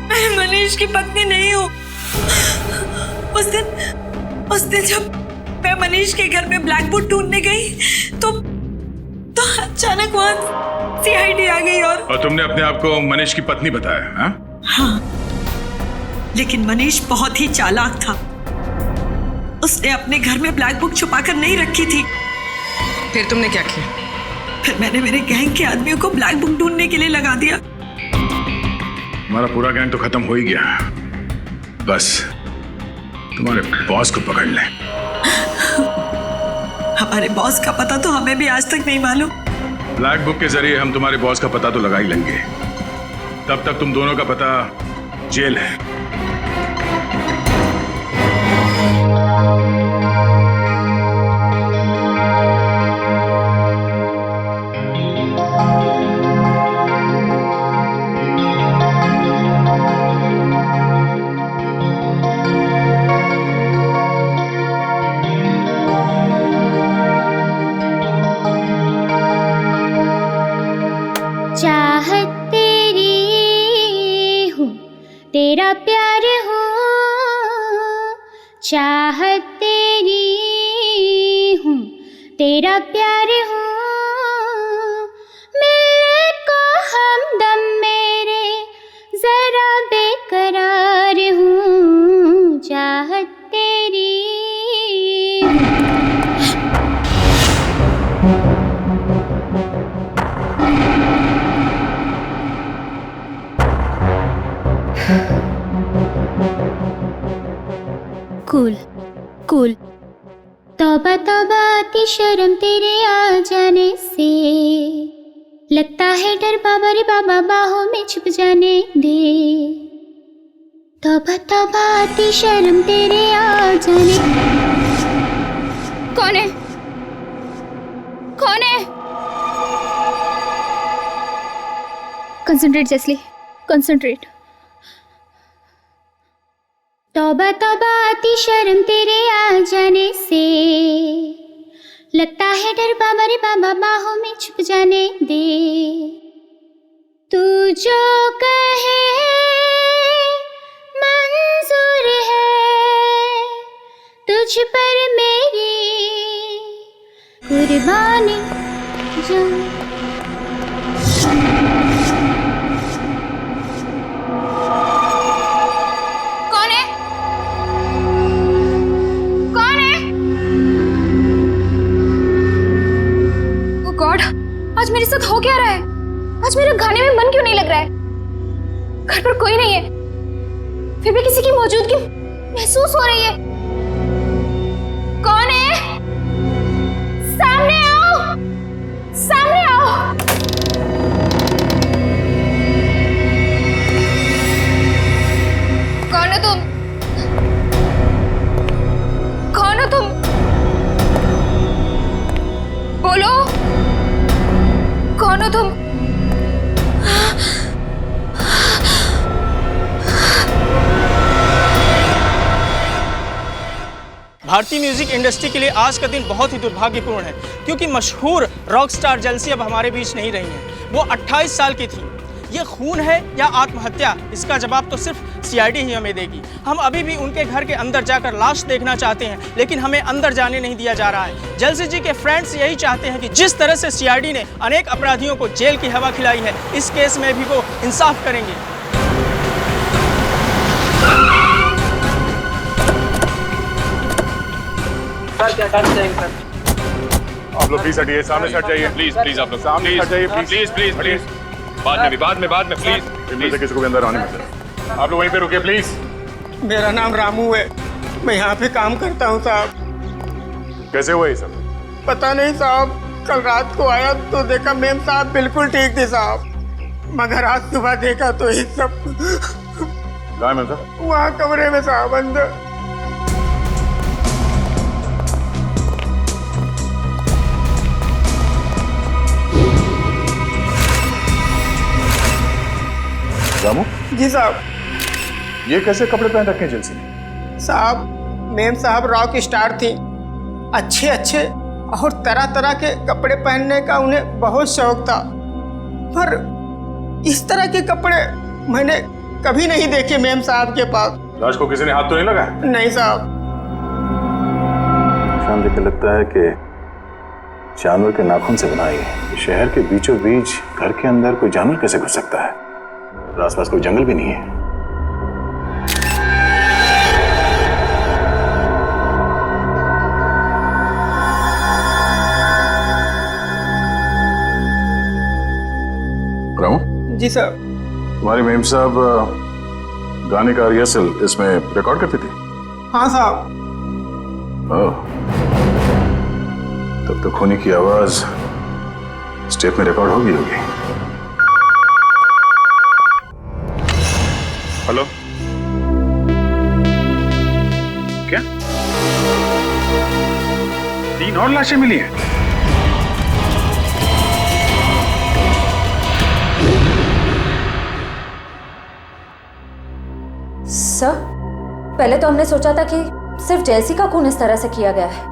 मैं मनीष की पत्नी नहीं हूँ। उस दिन जब मैं मनीष के घर में ब्लैक बुक ढूंढने गई तो अचानक वहाँ सीआईडी आ गई और तुमने अपने आप को मनीष की पत्नी बताया? हाँ, लेकिन मनीष बहुत ही चालाक था। उसने अपने घर में ब्लैक बुक छुपाकर नहीं रखी थी। फिर तुमने क्या किया? फिर मैंने मेरे गैंग के आदमियों को ब्लैक बुक ढूंढने के लिए लगा दिया। हमारा पूरा गैंग तो खत्म हो ही गया, बस तुम्हारे बॉस को पकड़ ले। हमारे बॉस का पता तो हमें भी आज तक नहीं मालूम। ब्लैक बुक के जरिए हम तुम्हारे बॉस का पता तो लगा ही लेंगे। तब तक तुम दोनों का पता जेल है। चाहत तेरी हूँ, तेरा प्यार हूँ। चाहत तेरी हूँ, तेरा प्यार हूँ। मिलने को हमदम मेरे जरा बेकरार हूँ। चाहत तेरी कूल कूल। तौबा तौबा आती शर्म तेरे आ जाने से, लगता है डर बाबा रे बाबा बाहों में छुप जाने दे। तौबा तौबा आती शर्म तेरे आ जाने। कौन है? कौन है? Concentrate Jessly, concentrate. तौबा तौबा आती शर्म तेरे आ जाने से, लगता है डर बाबा रे बाबा बाहों में छुप जाने दे। तू जो कहे मंजूर है, तुझ पर मेरी कुर्बानी जो। आज मेरे साथ हो क्या रहा है? आज मेरा गाने में मन क्यों नहीं लग रहा है? घर पर कोई नहीं है, फिर भी किसी की मौजूदगी महसूस हो रही है। कौन है? सामने आओ, सामने आओ। कौन हो तुम? कौन हो तुम? बोलो, कौन हो तुम? भारतीय म्यूजिक इंडस्ट्री के लिए आज का दिन बहुत ही दुर्भाग्यपूर्ण है, क्योंकि मशहूर रॉक स्टार जेल्सी अब हमारे बीच नहीं रही हैं। वो 28 साल की थी। ये खून है या आत्महत्या, इसका जवाब तो सिर्फ सीआईडी ही हमें देगी। हम अभी भी उनके घर के अंदर जाकर लाश देखना चाहते हैं, लेकिन हमें अंदर जाने नहीं दिया जा रहा है। जेल्सी जी के फ्रेंड्स यही चाहते हैं कि जिस तरह से सीआईडी ने अनेक अपराधियों को जेल की हवा खिलाई है, इस केस में भी वो इंसाफ करेंगे। क्या करते हैं सर? आप लोग प्लीज हटिए, सामने से हट जाइए। प्लीज प्लीज आप लोग सामने हट जाइए, प्लीज प्लीज प्लीज। बाद में प्लीज। इनमें से किसी को भी अंदर आने मत देना। आप लोग वहीं पे रुकिए प्लीज। मेरा नाम रामू है, मैं यहाँ पे काम करता हूँ साहब। कैसे हुआ ये सब? पता नहीं साहब, कल रात को आया तो देखा मेम साहब बिल्कुल ठीक थे साहब। मगर आज सुबह देखा तो ये सब कहाँ है साहब? वहाँ कमरे में साहब अंदर। रामू, जी साहब। ये कैसे कपड़े पहन रखे हैं जेलसी ने? साहब मेम साहब रॉक स्टार थी, अच्छे अच्छे और तरह तरह के कपड़े पहनने का उन्हें बहुत शौक था, पर इस तरह के कपड़े मैंने कभी नहीं देखे मेम साहब के पास। लाश को किसी ने हाथ तो नहीं लगाया? नहीं साहब। शाम देख के लगता है कि जानवर के नाखून से बनाई है। शहर के बीचों बीच घर के अंदर कोई जानवर कैसे घुस सकता है? आसपास कोई जंगल भी नहीं है। जी सर। तुम्हारी मेम साहब गाने का रिहर्सल इसमें रिकॉर्ड करती थी? हाँ साहब। तब तो खूनी की आवाज स्टेप में रिकॉर्ड होगी। हेलो, क्या 3 और लाशें मिली हैं? सर, पहले तो हमने सोचा था कि सिर्फ जैसी का खून इस तरह से किया गया है,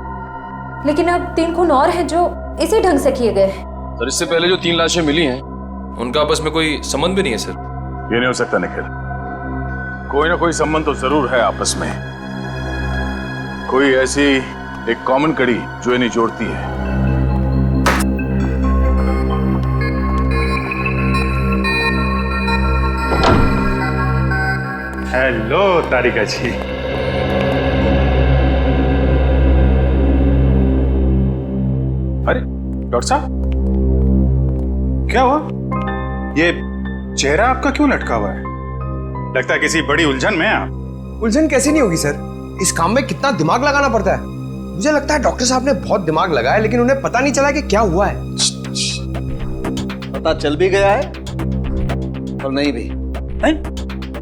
लेकिन अब 3 खून और हैं जो इसी ढंग से किए गए हैं। सर, इससे पहले जो 3 लाशें मिली हैं उनका आपस में कोई संबंध भी नहीं है सर। ये नहीं हो सकता निखिल, कोई ना कोई संबंध तो जरूर है आपस में। कोई ऐसी एक कॉमन कड़ी जो इन्हें जोड़ती है। हेलो तारिका जी। अरे डॉक्टर साहब, क्या हुआ? ये चेहरा आपका क्यों लटका हुआ है? लगता है किसी बड़ी उलझन में आप। उलझन कैसी नहीं होगी सर, इस काम में कितना दिमाग लगाना पड़ता है। मुझे लगता है डॉक्टर साहब ने बहुत दिमाग लगाया, लेकिन उन्हें पता नहीं चला कि क्या हुआ है। पता चल भी गया है और नहीं भी है?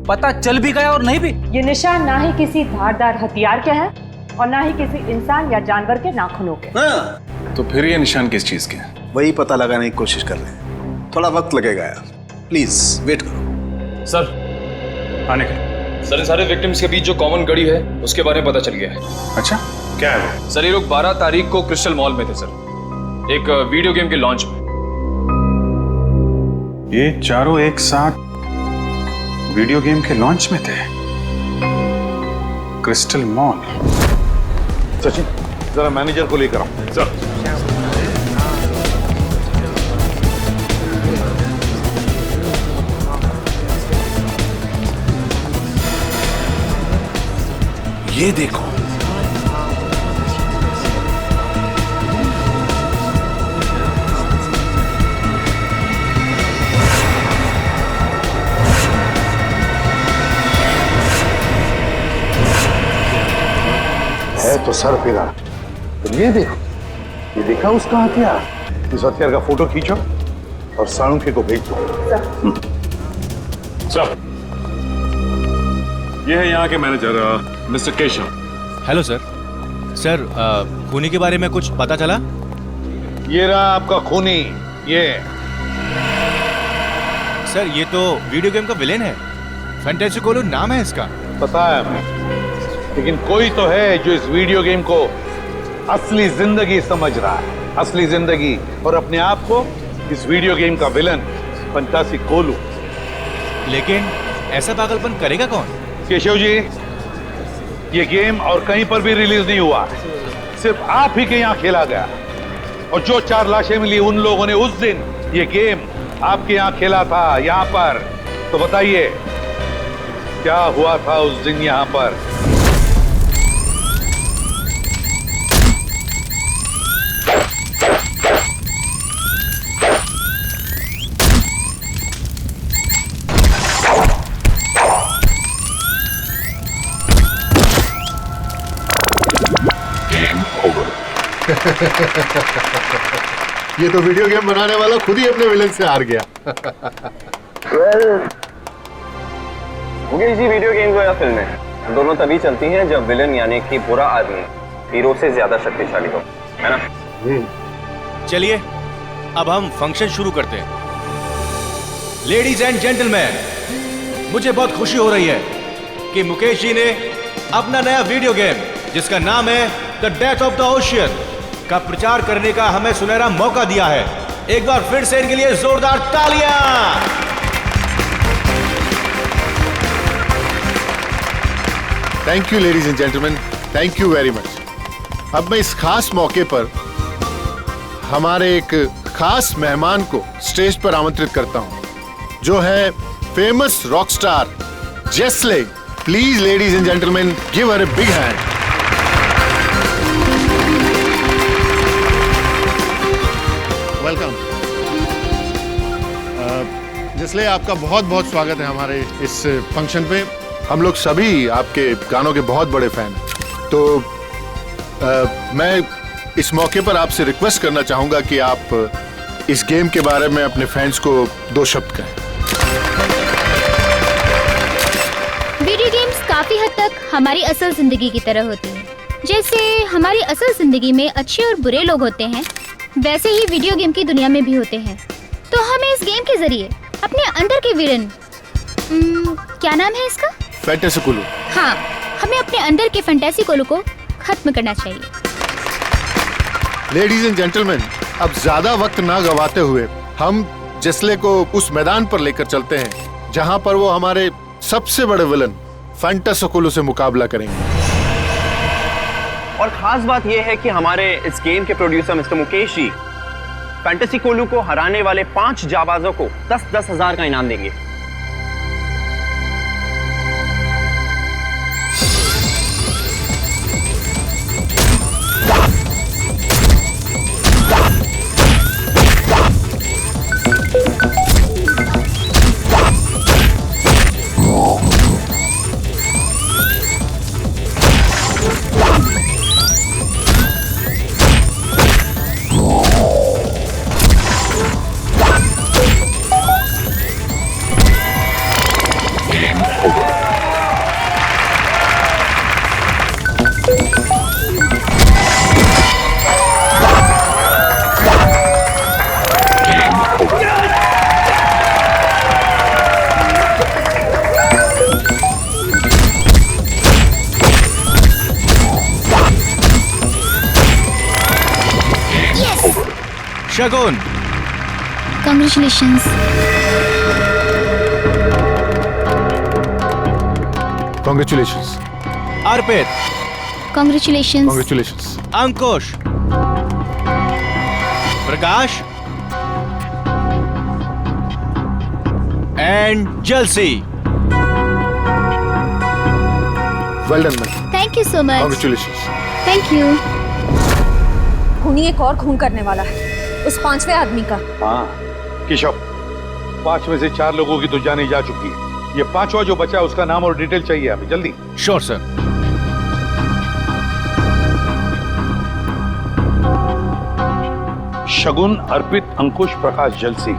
पता चल भी गया और नहीं भी। ये निशान ना ही किसी धारदार हथियार के हैं और ना ही किसी इंसान या जानवर के नाखूनों के। तो फिर ये निशान किस चीज के हैं? वही पता लगाने की कोशिश कर रहे हैं, थोड़ा वक्त लगेगा यार, प्लीज वेट करो। सर आने के सर, इन सारे विक्टिम्स के बीच जो कॉमन कड़ी है उसके बारे में पता चल गया है। अच्छा, क्या है वो? सर, ये लोग 12 तारीख को क्रिस्टल मॉल में थे सर, एक वीडियो गेम के लॉन्च में। ये चारों एक साथ वीडियो गेम के लॉन्च में थे, क्रिस्टल मॉल। सचिन, जरा मैनेजर को लेकर आओ। सर। ये देखो, है तो सर फिरा। तो ये देखो, ये देखा उसका हथियार। इस हथियार का फोटो खींचो और साळुंखे को भेज दो। सर, ये है यहाँ के manager mister Keshav. Hello sir. Sir, खूनी के बारे में कुछ पता चला? ये रहा आपका खूनी। ये सर, ये तो वीडियो गेम का विलेन है, फैंटास्टिकोलो नाम है इसका। पता है हमें, लेकिन कोई तो है जो इस वीडियो गेम को असली जिंदगी समझ रहा है, असली जिंदगी, और अपने आप को इस वीडियो गेम का विलन फैंटास्टिकोलो। लेकिन ऐसा पागलपन करेगा कौन? केशव जी, ये गेम और कहीं पर भी रिलीज नहीं हुआ, सिर्फ आप ही के यहाँ खेला गया। और जो 4 लाशें मिली, उन लोगों ने उस दिन ये गेम आपके यहाँ खेला था, यहाँ पर। तो बताइए क्या हुआ था उस दिन यहाँ पर? ये तो वीडियो गेम बनाने वाला खुद ही अपने विलन से हार गया। मुकेश जी, वीडियो गेम्स हो या फिल्में, दोनों तभी चलती हैं जब विलन यानी कि बुरा आदमी हीरो से ज्यादा शक्तिशाली हो, है ना? चलिए अब हम फंक्शन शुरू करते हैं। लेडीज एंड जेंटलमैन, मुझे बहुत खुशी हो रही है कि मुकेश जी ने अपना नया वीडियो गेम जिसका नाम है the death of the ocean का प्रचार करने का हमें सुनहरा मौका दिया है। एक बार फिर से इनके लिए जोरदार तालियां। Thank you ladies and gentleman, thank you very much. अब मैं इस खास मौके पर हमारे एक खास मेहमान को स्टेज पर आमंत्रित करता हूं, जो है famous rock star Jessly. Please ladies and gentleman, give her a big hand. Welcome Jessly, आपका बहुत बहुत स्वागत है हमारे इस फंक्शन पे। हम लोग सभी आपके गानों के बहुत बड़े फैन हैं, तो मैं इस मौके पर आपसे रिक्वेस्ट करना चाहूंगा कि आप इस गेम के बारे में अपने फैंस को 2 शब्द कहें। वीडियो गेम्स काफी हद तक हमारी असल जिंदगी की तरह होती हैं। जैसे हमारी असल जिंदगी में अच्छे और बुरे लोग होते हैं, वैसे ही वीडियो गेम की दुनिया में भी होते हैं। तो हमें इस गेम के जरिए अपने अंदर के विलन, क्या नाम है इसका? फैंटेसी कोलू। हाँ, हमें अपने अंदर के फैंटेसी कोलू को खत्म करना चाहिए। लेडीज एंड जेंटलमैन, अब ज्यादा वक्त ना गवाते हुए हम जेस्ले को उस मैदान पर लेकर चलते हैं जहां पर वो हमारे सबसे बड़े विलन फैंटेसी कोलू से मुकाबला करेंगे। और खास बात यह है कि हमारे इस गेम के producer mister Mukesh ji fantasy कोलू को हराने वाले 5 जाबाजों को 10-10 हजार का इनाम देंगे। शगुन, Congratulations. Congratulations. Arpit, Congratulations. Congratulations. Ankush, Prakash and जलसी। Well done, man. Thank you so much. Congratulations. Thank you. खूनी एक और खून करने वाला है, उस 5वें आदमी का। हाँ केशव, 5 में से 4 लोगों की तो जाने जा चुकी है। ये 5वां जो बचा है उसका नाम और डिटेल चाहिए हमें जल्दी। Sure sir. शगुन, अर्पित, अंकुश, प्रकाश, जलसी।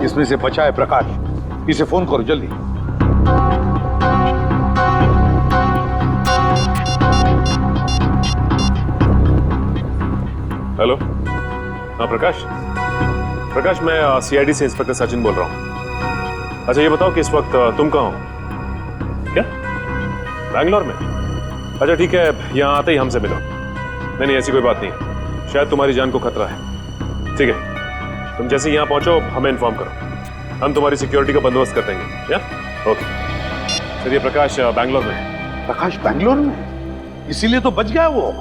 इसमें से बचा है प्रकाश। इसे फोन करो जल्दी। हेलो, हाँ प्रकाश। प्रकाश, मैं सीआईडी से इंस्पेक्टर सचिन बोल रहा हूँ। अच्छा ये बताओ कि इस वक्त तुम कहाँ हो? क्या बैंगलोर में? अच्छा ठीक है, यहाँ आते ही हमसे मिलो। नहीं ऐसी कोई बात नहीं, शायद तुम्हारी जान को खतरा है। ठीक है, तुम जैसे यहाँ पहुंचो हमें इन्फॉर्म करो, हम तुम्हारी सिक्योरिटी का बंदोबस्त कर देंगे। या ओके। चलिए प्रकाश बैंगलोर में। प्रकाश बैंगलोर में? इसीलिए तो बच गया वो,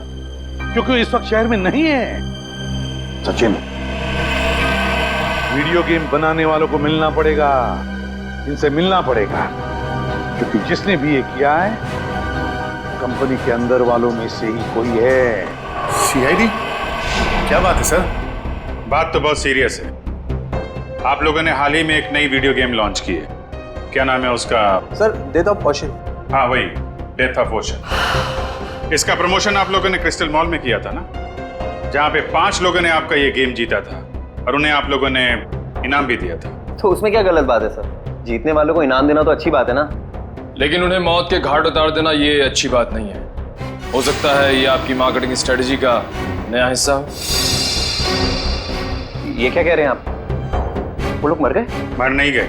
क्योंकि इस वक्त शहर में नहीं है। सचिन, वीडियो गेम बनाने वालों को मिलना पड़ेगा, इनसे मिलना पड़ेगा, क्योंकि जिसने भी ये किया है कंपनी के अंदर वालों में से ही कोई है। सीआईडी? क्या बात है सर? बात तो बहुत सीरियस है। आप लोगों ने हाल ही में एक नई वीडियो गेम लॉन्च की है, क्या नाम है उसका? Sir death of ocean. हाँ वही, डेथ ऑफ ओशन। इसका प्रमोशन आप लोगों ने क्रिस्टल मॉल में किया था ना, जहाँ पे 5 लोगों ने आपका ये गेम जीता था और उन्हें आप लोगों ने इनाम भी दिया था। तो उसमें क्या गलत बात है सर? जीतने वालों को इनाम देना तो अच्छी बात है ना। लेकिन उन्हें मौत के घाट उतार देना ये अच्छी बात नहीं है। हो सकता है ये आपकी मार्केटिंग स्ट्रेटजी का नया हिस्सा हो। ये क्या कह रहे हैं आप? वो लोग मर गए? मर नहीं गए,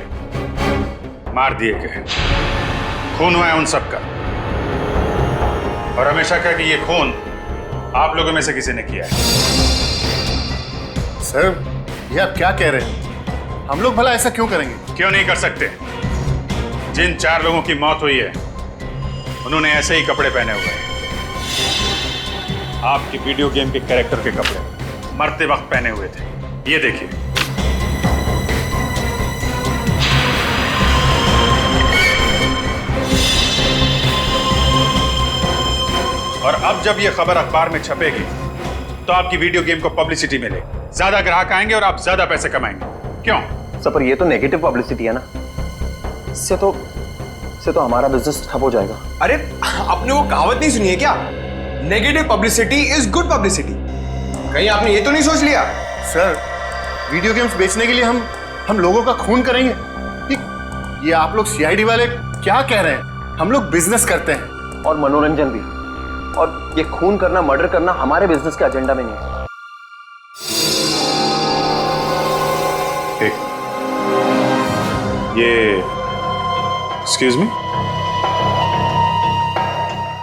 मार दिए गए। खून हुआ है उन सबका, और हमेशा कहा कि ये खून आप लोगों में से किसी ने किया है। सर, ये आप क्या कह रहे हैं? हम लोग भला ऐसा क्यों करेंगे? क्यों नहीं कर सकते? जिन 4 लोगों की मौत हुई है उन्होंने ऐसे ही कपड़े पहने हुए हैं, आपकी वीडियो गेम के कैरेक्टर के कपड़े मरते वक्त पहने हुए थे। ये देखिए। और अब जब ये खबर अखबार में छपेगी तो आपकी वीडियो गेम को पब्लिसिटी मिलेगी, ज्यादा ग्राहक आएंगे और आप ज्यादा पैसे कमाएंगे। क्यों? सर, पर ये तो नेगेटिव पब्लिसिटी है ना। इससे तो हमारा बिजनेस ठप हो जाएगा। अरे आपने वो कहावत नहीं सुनी है क्या? Negative publicity is good publicity. कहीं आपने ये तो नहीं सोच लिया? सर, वीडियो गेम्स बेचने के लिए हम लोगों का खून करेंगे? ये आप लोग सीआईडी वाले क्या कह रहे हैं? हम लोग बिजनेस करते हैं, और मनोरंजन भी। और ये खून करना, मर्डर करना हमारे बिजनेस के एजेंडा में नहीं है। ये एक्सक्यूज मी,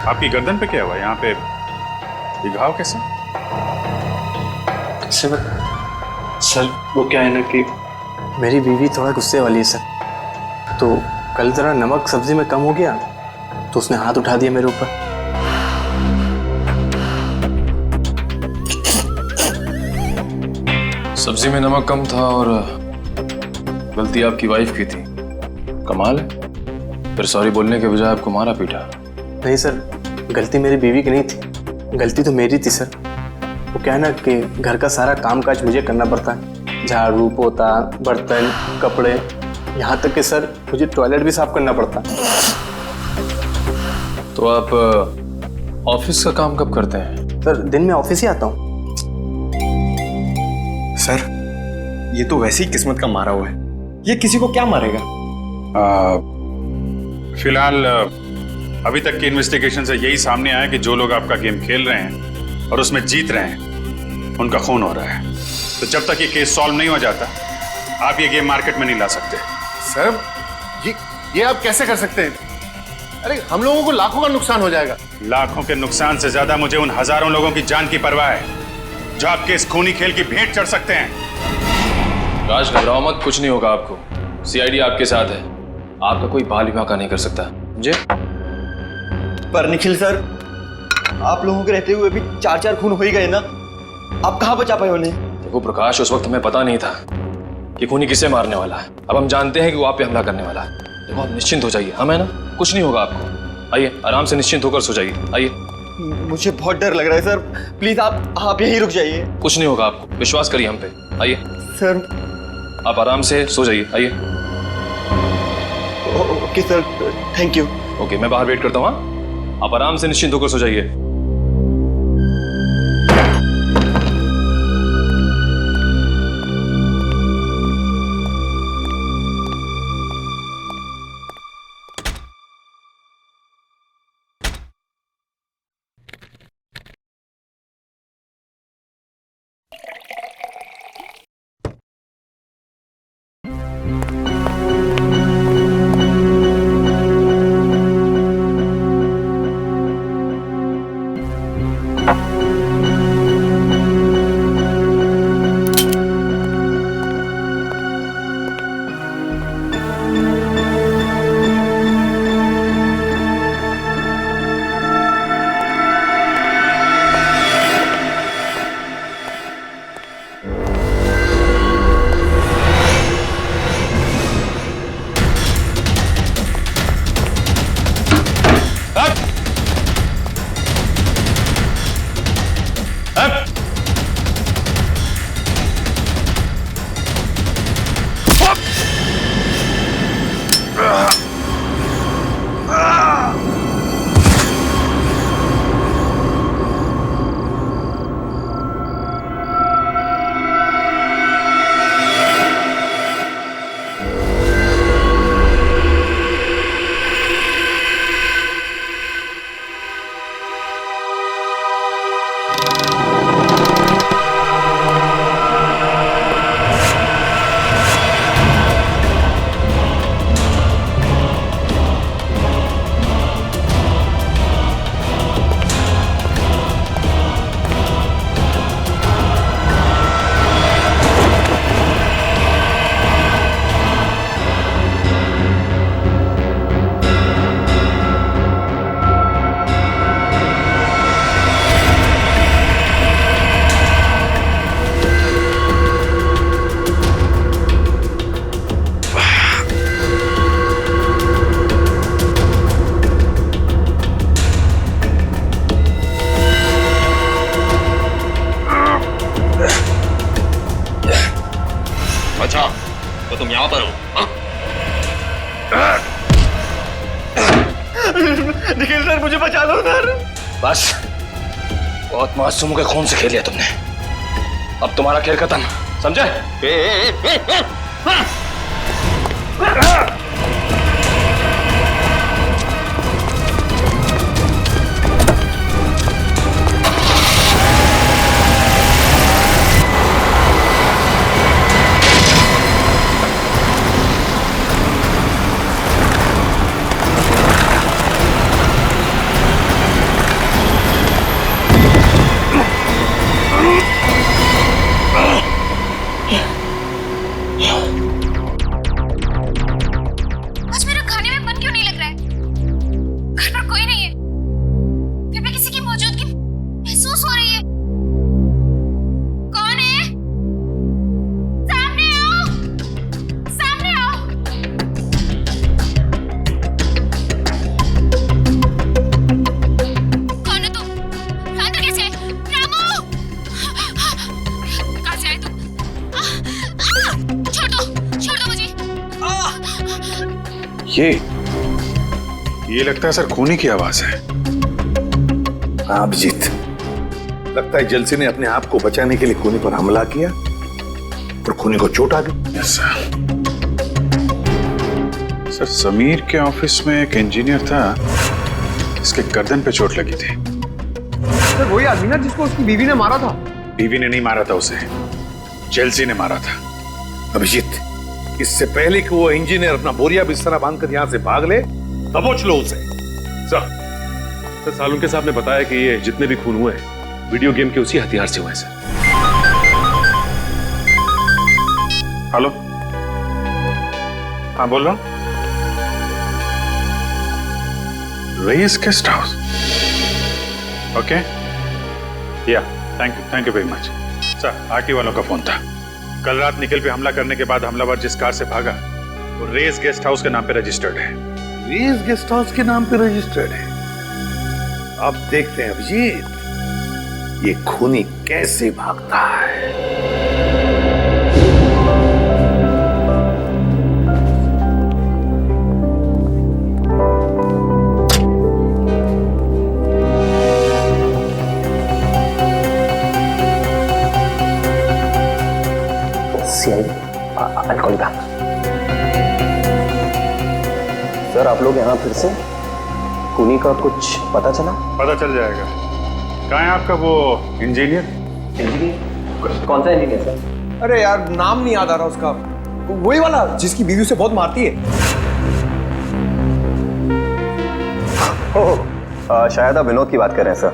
आपकी गर्दन पे क्या हुआ? यहाँ पे ये घाव कैसे? सर वो क्या है ना कि मेरी बीवी थोड़ा गुस्से वाली है सर, तो कल जरा नमक सब्जी में कम हो गया तो उसने हाथ उठा दिया मेरे ऊपर। सब्जी में नमक कम था और गलती आपकी वाइफ की थी। कमाल है, फिर सॉरी बोलने के बजाय आपको मारा पीटा। नहीं सर, गलती मेरी बीवी की नहीं थी, गलती तो मेरी थी सर। वो क्या है ना कि घर का सारा कामकाज मुझे करना पड़ता है, झाड़ू, पोता, बर्तन, कपड़े, यहाँ तक कि सर मुझे टॉयलेट भी साफ करना पड़ता। तो आप ऑफिस का काम कब करते हैं? सर दिन में ऑफिस ही आता हूँ। सर ये तो वैसे ही किस्मत का मारा हुआ है, ये किसी को क्या मारेगा? फिलहाल अभी तक की इन्वेस्टिगेशन से यही सामने आया कि जो लोग आपका गेम खेल रहे हैं और उसमें जीत रहे हैं उनका खून हो रहा है। तो जब तक ये केस सॉल्व नहीं हो जाता आप ये गेम मार्केट में नहीं ला सकते। सर, ये आप कैसे कर सकते हैं? अरे हम लोगों को लाखों का नुकसान हो जाएगा। लाखों के नुकसान से ज्यादा मुझे उन हजारों लोगों की जान की परवाह है जो आपके इस खूनी खेल की भेंट चढ़ सकते हैं। राज, घबराओ मत, कुछ नहीं होगा आपको। सीआईडी आपके साथ है, आपका कोई बाल भी बांका नहीं कर सकता, समझे? पर निखिल सर, आप लोगों के रहते हुए भी 4 खून हो ही गए ना, आप कहाँ बचा पाए उन्हें? देखो प्रकाश, उस वक्त हमें पता नहीं था कि खूनी किसे मारने वाला है। अब हम जानते हैं कि वो आप पे हमला करने वाला है। देखो आप निश्चिंत हो जाइए, हम है ना, कुछ नहीं होगा आपको। आइए आराम से निश्चिंत होकर सो जाइए। आइए। मुझे बहुत डर लग रहा है सर, प्लीज आप यहीं रुक जाइए। कुछ नहीं होगा आपको, विश्वास करिए हम पे। आइए सर, आप आराम से सो जाइए। आइए। Okay sir, thank you. Okay, मैं बाहर वेट करता हूँ। आप आराम से निश्चिंत होकर सो जाइए। बचा तो तुम यहाँ पर हो। निखिल सर मुझे बचा लो सर। बस बहुत मासूमों के खून से खेल लिया तुमने, अब तुम्हारा खेल खत्म, समझे? आज मेरा खाने में मन क्यों नहीं लग रहा है? घर पर कोई नहीं है, फिर भी किसी की मौजूदगी महसूस हो रही है। कौन है? सामने आओ, सामने आओ। कौन है तुम? अंदर कैसे है? रामू, कहाँ से आए तुम? छोड़ दो मुझे। ये लगता है सर खूनी की आवाज है। हाँ अभिजीत, लगता है जलसी ने अपने आप को बचाने के लिए खूनी पर हमला किया और खूनी को चोट आ गई। यस सर, समीर के ऑफिस में एक इंजीनियर था, इसके गर्दन पे चोट लगी थी। सर वही आदमी ना जिसको उसकी बीवी ने मारा था। बीवी ने नहीं मारा था उसे, जेलसी ने मारा था। अभिजीत, इससे पहले कि वो इंजीनियर अपना बोरिया बिस्तरा बांधकर यहाँ से भाग ले, दबोच लो उसे। सर सालुंके साहब ने बताया कि ये जितने भी खून हुए वीडियो गेम के उसी हथियार से हुए सर। हेलो, हाँ बोल रहा हूँ। रईस गेस्ट हाउस, ओके या thank you very much sir. RT वालों का फोन था। कल रात निखिल पे हमला करने के बाद हमलावर जिस कार से भागा वो रेस गेस्ट हाउस के नाम पे रजिस्टर्ड है। रेस गेस्ट हाउस के नाम पे रजिस्टर्ड है। अब देखते हैं अभिजीत ये खूनी कैसे भागता है। सर आप लोग यहाँ फिर से? खूनी का कुछ पता चला? पता चल जाएगा। कहाँ है आपका वो इंजीनियर? कौन सा इंजीनियर सर? अरे यार नाम नहीं याद आ रहा उसका, वही वाला जिसकी बीवी उसे बहुत मारती है। शायद आप विनोद की बात कर रहे हैं सर।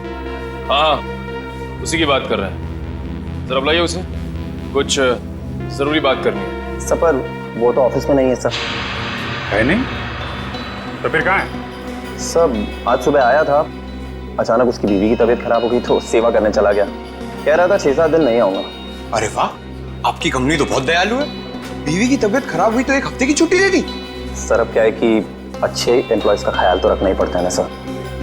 हाँ उसी की बात कर रहे हैं। जरा बुलाइए उसे, कुछ जरूरी बात करनी है। सर पर वो तो ऑफिस में नहीं है सर। है नहीं? तो फिर कहाँ है? सब आज सुबह आया था, अचानक उसकी बीवी की तबीयत खराब हो गई तो सेवा करने चला गया। कह रहा था 6-7 दिन नहीं आऊंगा। अरे वाह, आपकी कंपनी तो बहुत दयालु है। बीवी की तबीयत खराब हुई तो 1 हफ्ते की छुट्टी दे दी। सर अब क्या है कि अच्छे एम्प्लॉयज का ख्याल तो रखना ही पड़ता है ना सर।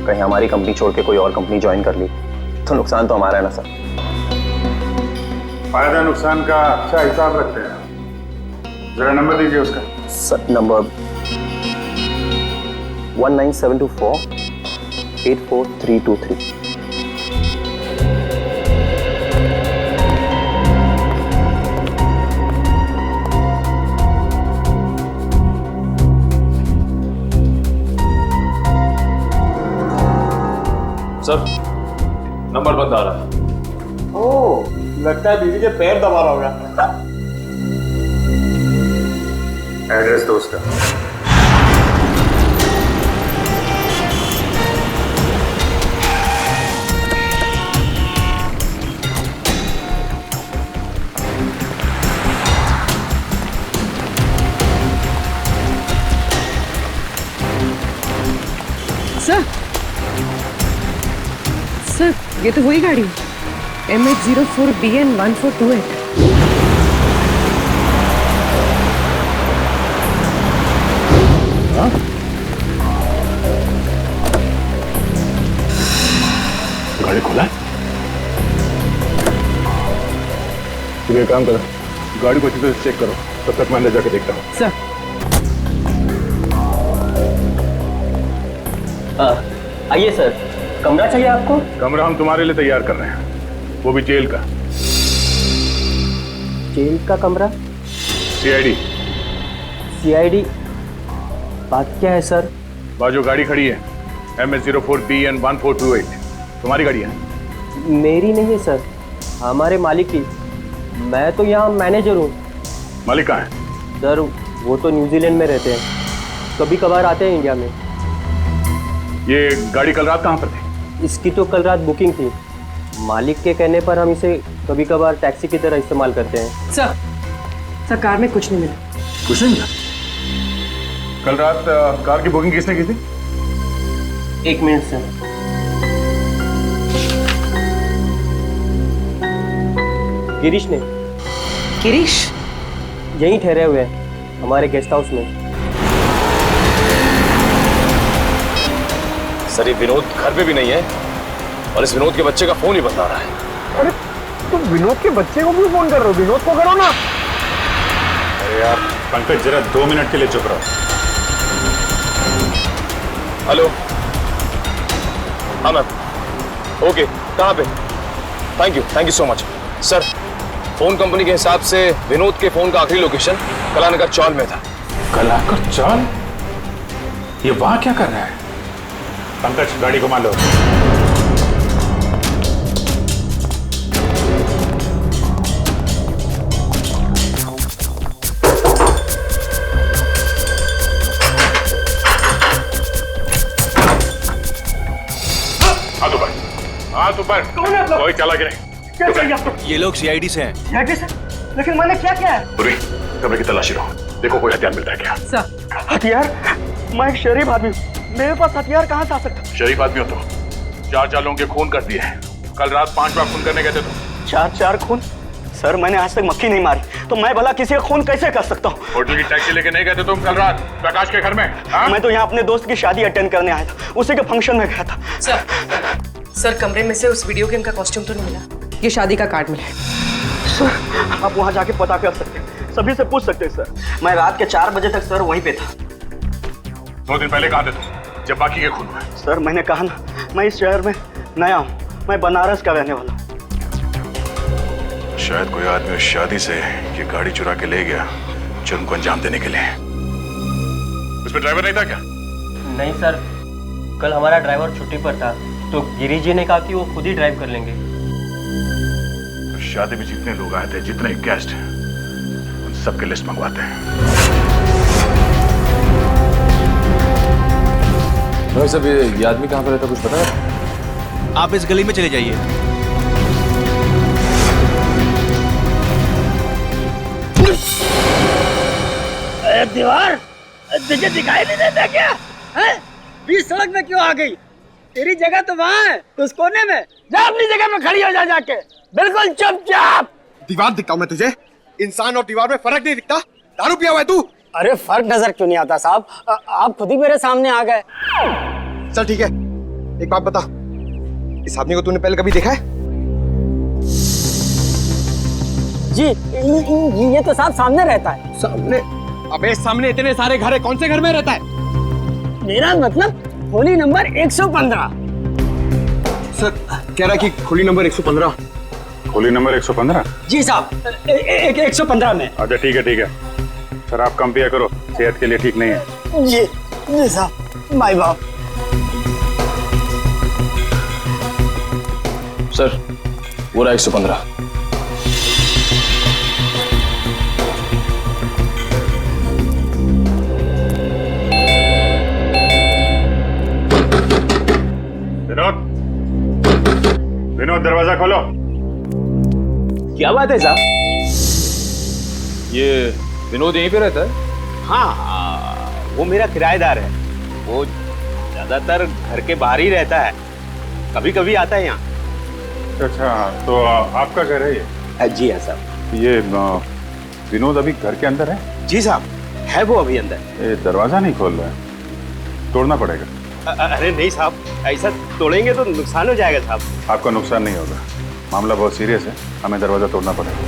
कहीं हमारी कंपनी छोड़ के कोई और कंपनी ज्वाइन कर ली तो नुकसान तो हमारा है ना सर। फायदा नुकसान का अच्छा हिसाब रखते हैं। जरा नंबर दीजिए उसका। Sir number 19724 84323। सर नंबर बंद आ रहा है। ओह, लगता है बीवी के पैर दबा रहा होगा। एड्रेस दो उसका। सर ये तो वही गाड़ी MH04BN 1428। गाड़ी खुला है? तो ये काम करो, गाड़ी को अच्छी तरह चेक करो, तब तक मैं अंदर जाके देखता हूँ। सर आइए सर, कमरा चाहिए आपको? कमरा हम तुम्हारे लिए तैयार कर रहे हैं, वो भी जेल का। जेल का कमरा? सीआईडी। सीआईडी? बात क्या है सर? बाजू गाड़ी खड़ी है, MS04BN 1428, तुम्हारी गाड़ी है? मेरी नहीं है सर, हमारे मालिक की। मैं तो यहाँ मैनेजर हूँ। मालिक कहाँ है? सर वो तो न्यूजीलैंड में रहते हैं, कभी कभार आते हैं इंडिया में। ये गाड़ी कल रात कहाँ पर थी? इसकी तो कल रात बुकिंग थी, मालिक के कहने पर हम इसे कभी कभार टैक्सी की तरह इस्तेमाल करते हैं। सर कार में कुछ नहीं मिला। कुछ नहीं मिला? कल रात कार की बुकिंग किसने की थी? 1 मिनट सर। गिरीश ने। गिरीश? यहीं ठहरे हुए हैं हमारे गेस्ट हाउस में। सर ये विनोद घर पे भी नहीं है और इस विनोद के बच्चे का फोन ही बंद आ रहा है। अरे तुम विनोद के बच्चे को क्यों फोन कर रहे हो? विनोद को करो ना। अरे यार पंकज, जरा 2 मिनट के लिए चुप रहो। हेलो, हाँ मैम। ओके, कहाँ पे? Thank you so much. Sir phone company के हिसाब से विनोद के फोन का आखिरी लोकेशन कलानगर चौल में था। कलानगर चौल? ये वहां क्या कर रहा है? पंकज गाड़ी घुमा लो। हाथ ऊपर। कौन है आप लोग? कोई चला कि नहीं? क्या चाहिए आपको? ये लोग सीआईडी से हैं। सीआईडी से? लेकिन मैंने क्या किया है? पूरी कमरे की तलाशी लो, देखो कोई हथियार मिलता है क्या? सर हथियार? मैं एक शरीफ आदमी हूँ, मेरे पास हथियार कहाँ से आ सकता? शरीफ आदमी हो तो 4 लोगों के खून कर दिए हैं। कल रात 5 बार खून करने गए थे तुम। 4 खून? सर मैंने आज तक मक्खी नहीं मारी, तो मैं भला किसी का खून कैसे कर सकता हूँ? होटल की टैक्सी लेके नहीं गए थे तुम कल रात प्रकाश के घर में? मैं तो यहाँ अपने दोस्त की शादी अटेंड करने आया था, उसी के फंक्शन में गया था। सर कमरे में से उस वीडियो गेम का कॉस्ट्यूम तो नहीं मिला, ये शादी का कार्ड मिला। सर आप वहाँ जाके पता कर सकते हैं, सभी से पूछ सकते हैं सर। मैं रात के 4 बजे तक सर वहीं पे था। 2 दिन पहले कहाँ थे तुम जब बाकी के खून हुए? सर मैंने कहा ना, मैं इस शहर में नया हूँ, मैं बनारस का रहने वाला हूँ। शायद कोई आदमी उस शादी से ये गाड़ी चुरा के ले गया जुर्म को अंजाम देने के लिए। उसमें ड्राइवर नहीं था क्या? नहीं सर, कल हमारा ड्राइवर छुट्टी पर था, तो गिरीश जी ने कहा कि वो खुद ही ड्राइव कर लेंगे। तो शादी में जितने लोग आए थे, जितने गेस्ट, उन सबके लिस्ट मंगवाते हैं। भाई साहब ये आदमी कहाँ पर रहता, कुछ पता है? आप इस गली में चले जाइए। दीवार तुझे दिखाई नहीं देता क्या? हैं? बीच सड़क में क्यों आ गई? तेरी जगह तो वहाँ है, उस कोने में। जा अपनी जगह में खड़ी हो जा जाके, बिल्कुल चुपचाप। दीवार दिखता हूँ मैं तुझे? इंसान और दीवार में फर्क नहीं दिखता? दारू पिया हुआ है तू? अरे फर्क नजर क्यों नहीं आता साहब? आप खुद ही मेरे सामने आ गए। चल ठीक है, एक बात बता, इस आदमी को तूने पहले कभी देखा है? जी ये तो साहब सामने रहता है। सामने? अबे सामने इतने सारे घर है, कौन से घर में रहता है? मेरा मतलब खोली नंबर 115। सर कह रहा है कि खोली नंबर 115। खोली नंबर 115? जी साहब, 115 में। अच्छा ठीक है। सर आप कम पिया करो, सेहत के लिए ठीक नहीं है। जी साहब, माय बाप। सर वो रहा 115। विनोद दरवाजा खोलो। क्या बात है साहब? ये विनोद यहीं पे रहता है? हाँ, वो मेरा किराएदार है। वो ज्यादातर घर के बाहर ही रहता है, कभी कभी आता है यहाँ। अच्छा, तो आपका घर है ये? जी हाँ साहब। ये विनोद अभी घर के अंदर है? जी साहब, है वो अभी अंदर। ये दरवाजा नहीं खोल रहा है, तोड़ना पड़ेगा। अरे नहीं साहब, ऐसा तोड़ेंगे तो नुकसान हो जाएगा साहब। आपका नुकसान नहीं होगा, मामला बहुत सीरियस है, हमें दरवाजा तोड़ना पड़ेगा।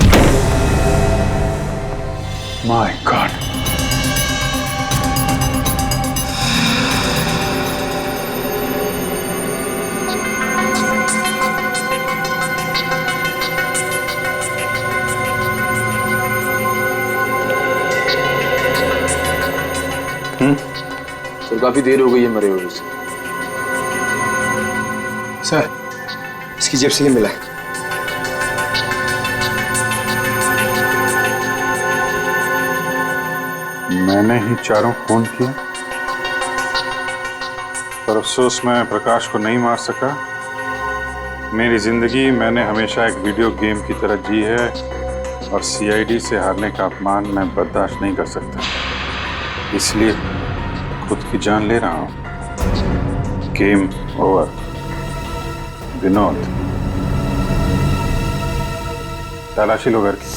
My God. सर काफी देर हो गई है मरे हुए से। सर इसकी जेब से ये मिला है। मैंने ही चारों खून किए, पर अफसोस मैं प्रकाश को नहीं मार सका। मेरी जिंदगी मैंने हमेशा एक वीडियो गेम की तरह जी है और सीआईडी से हारने का अपमान मैं बर्दाश्त नहीं कर सकता, इसलिए खुद की जान ले रहा हूं। Game over. विनोद, तलाशी लो घर की।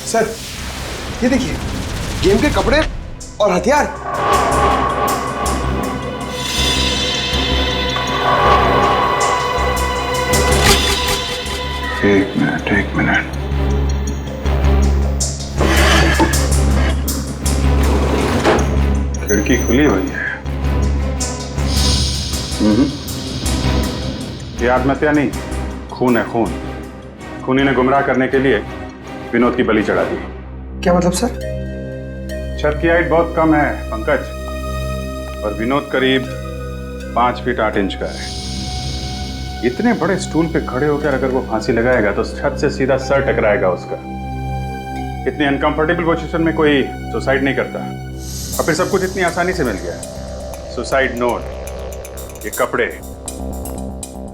सर ये देखिए, गेम के कपड़े और हथियार। एक मिनट। खिड़की खुली हुई है। ये आत्महत्या नहीं, खून है खून। खूनी ने गुमराह करने के लिए विनोद की बलि चढ़ा दी। क्या मतलब सर? छत की हाइट बहुत कम है पंकज, और विनोद करीब 5 फीट 8 इंच का है। इतने बड़े स्टूल पे खड़े होकर अगर वो फांसी लगाएगा तो छत से सीधा सर टकराएगा उसका। इतनी अनकंफर्टेबल पोजीशन में कोई सुसाइड नहीं करता, और फिर सब कुछ इतनी आसानी से मिल गया। सुसाइड नोट, ये कपड़े,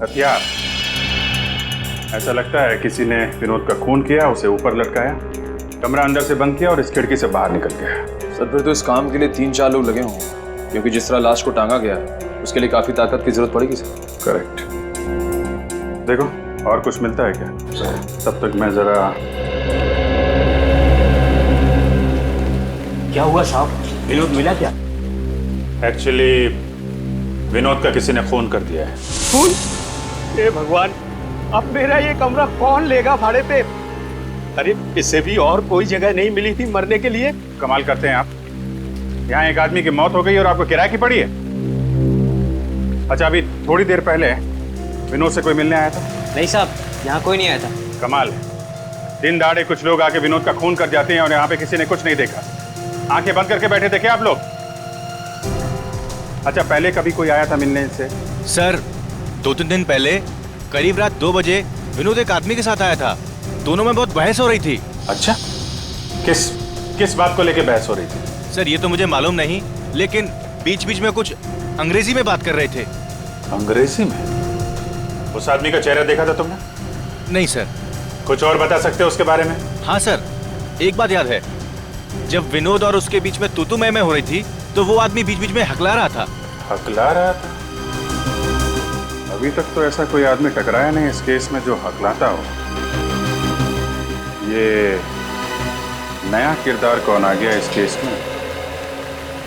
हथियार। ऐसा लगता है किसी ने विनोद का खून किया, उसे ऊपर लटकाया, कमरा अंदर से बंद किया और इस खिड़की से बाहर निकल गया। सर फिर तो इस काम के लिए 3-4 लोग लगे होंगे, क्योंकि जिस तरह लाश को टांगा गया उसके लिए काफी ताकत की जरूरत पड़ेगी सर। करेक्ट। देखो और कुछ मिलता है क्या? तब तक मैं जरा। क्या हुआ साहब, विनोद मिला क्या? एक्चुअली विनोद का किसी ने खून कर दिया है। खून? हे भगवान, अब मेरा ये कमरा कौन लेगा भाड़े पे? अरे इसे भी और कोई जगह नहीं मिली थी मरने के लिए? कमाल करते हैं आप। यहाँ एक आदमी की मौत हो गई और आपको किराए की पड़ी है। अच्छा, अभी थोड़ी देर पहले विनोद से कोई मिलने आया था? नहीं साहब, यहाँ कोई नहीं आया था। कमाल है, दिन दहाड़े कुछ लोग आके विनोद का खून कर जाते हैं और यहाँ पे किसी ने कुछ नहीं देखा। आंखें बंद करके बैठे थे क्या आप लोग? अच्छा, पहले कभी कोई आया था मिलने से? सर 2-3 दिन पहले करीब रात 2 बजे विनोद एक आदमी के साथ आया था। दोनों में बहुत बहस हो रही थी। अच्छा, किस बात को लेके बहस हो रही थी? सर ये तो मुझे मालूम नहीं, लेकिन बीच बीच में कुछ अंग्रेजी में बात कर रहे थे। अंग्रेजी में? उस आदमी का चेहरा देखा था तुमने? नहीं सर। कुछ और बता सकते हो उसके बारे में? हाँ सर, एक बात याद है, जब विनोद और उसके बीच में तू मैं हो रही थी तो वो आदमी बीच बीच में हकला रहा था। हकला रहा था? अभी तक तो ऐसा कोई आदमी टकराया नहीं इस केस में जो हकलाता हो। ये नया किरदार कौन आ गया इस केस में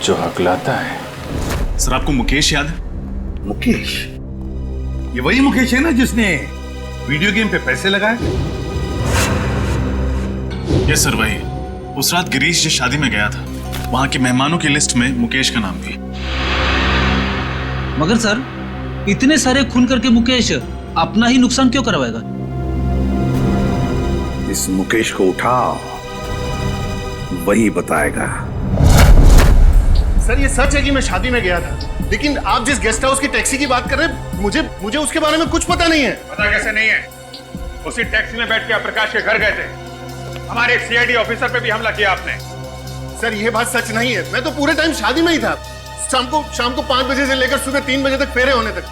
जो हकलाता है? सर आपको मुकेश याद है? मुकेश? ये वही मुकेश है ना जिसने वीडियो गेम पे पैसे लगाए? यस सर, वही। उस रात गिरीश जिस शादी में गया था, वहां के मेहमानों की लिस्ट में मुकेश का नाम भी। मगर सर इतने सारे खून करके मुकेश अपना ही नुकसान क्यों करवाएगा? इस मुकेश को उठाओ, वही बताएगा। सर ये सच है कि मैं शादी में गया था, लेकिन आप जिस गेस्ट हाउस की टैक्सी की बात कर रहे हैं, मुझे उसके बारे में कुछ पता नहीं है। पता कैसे नहीं है? उसी टैक्सी में बैठ के आप प्रकाश के घर गए थे। हमारे सीआईडी ऑफिसर पे भी हमला किया आपने। सर ये बात सच नहीं है, मैं तो पूरे टाइम शादी में ही था। शाम को 5 बजे से लेकर सुबह 3 बजे तक फेरे होने तक।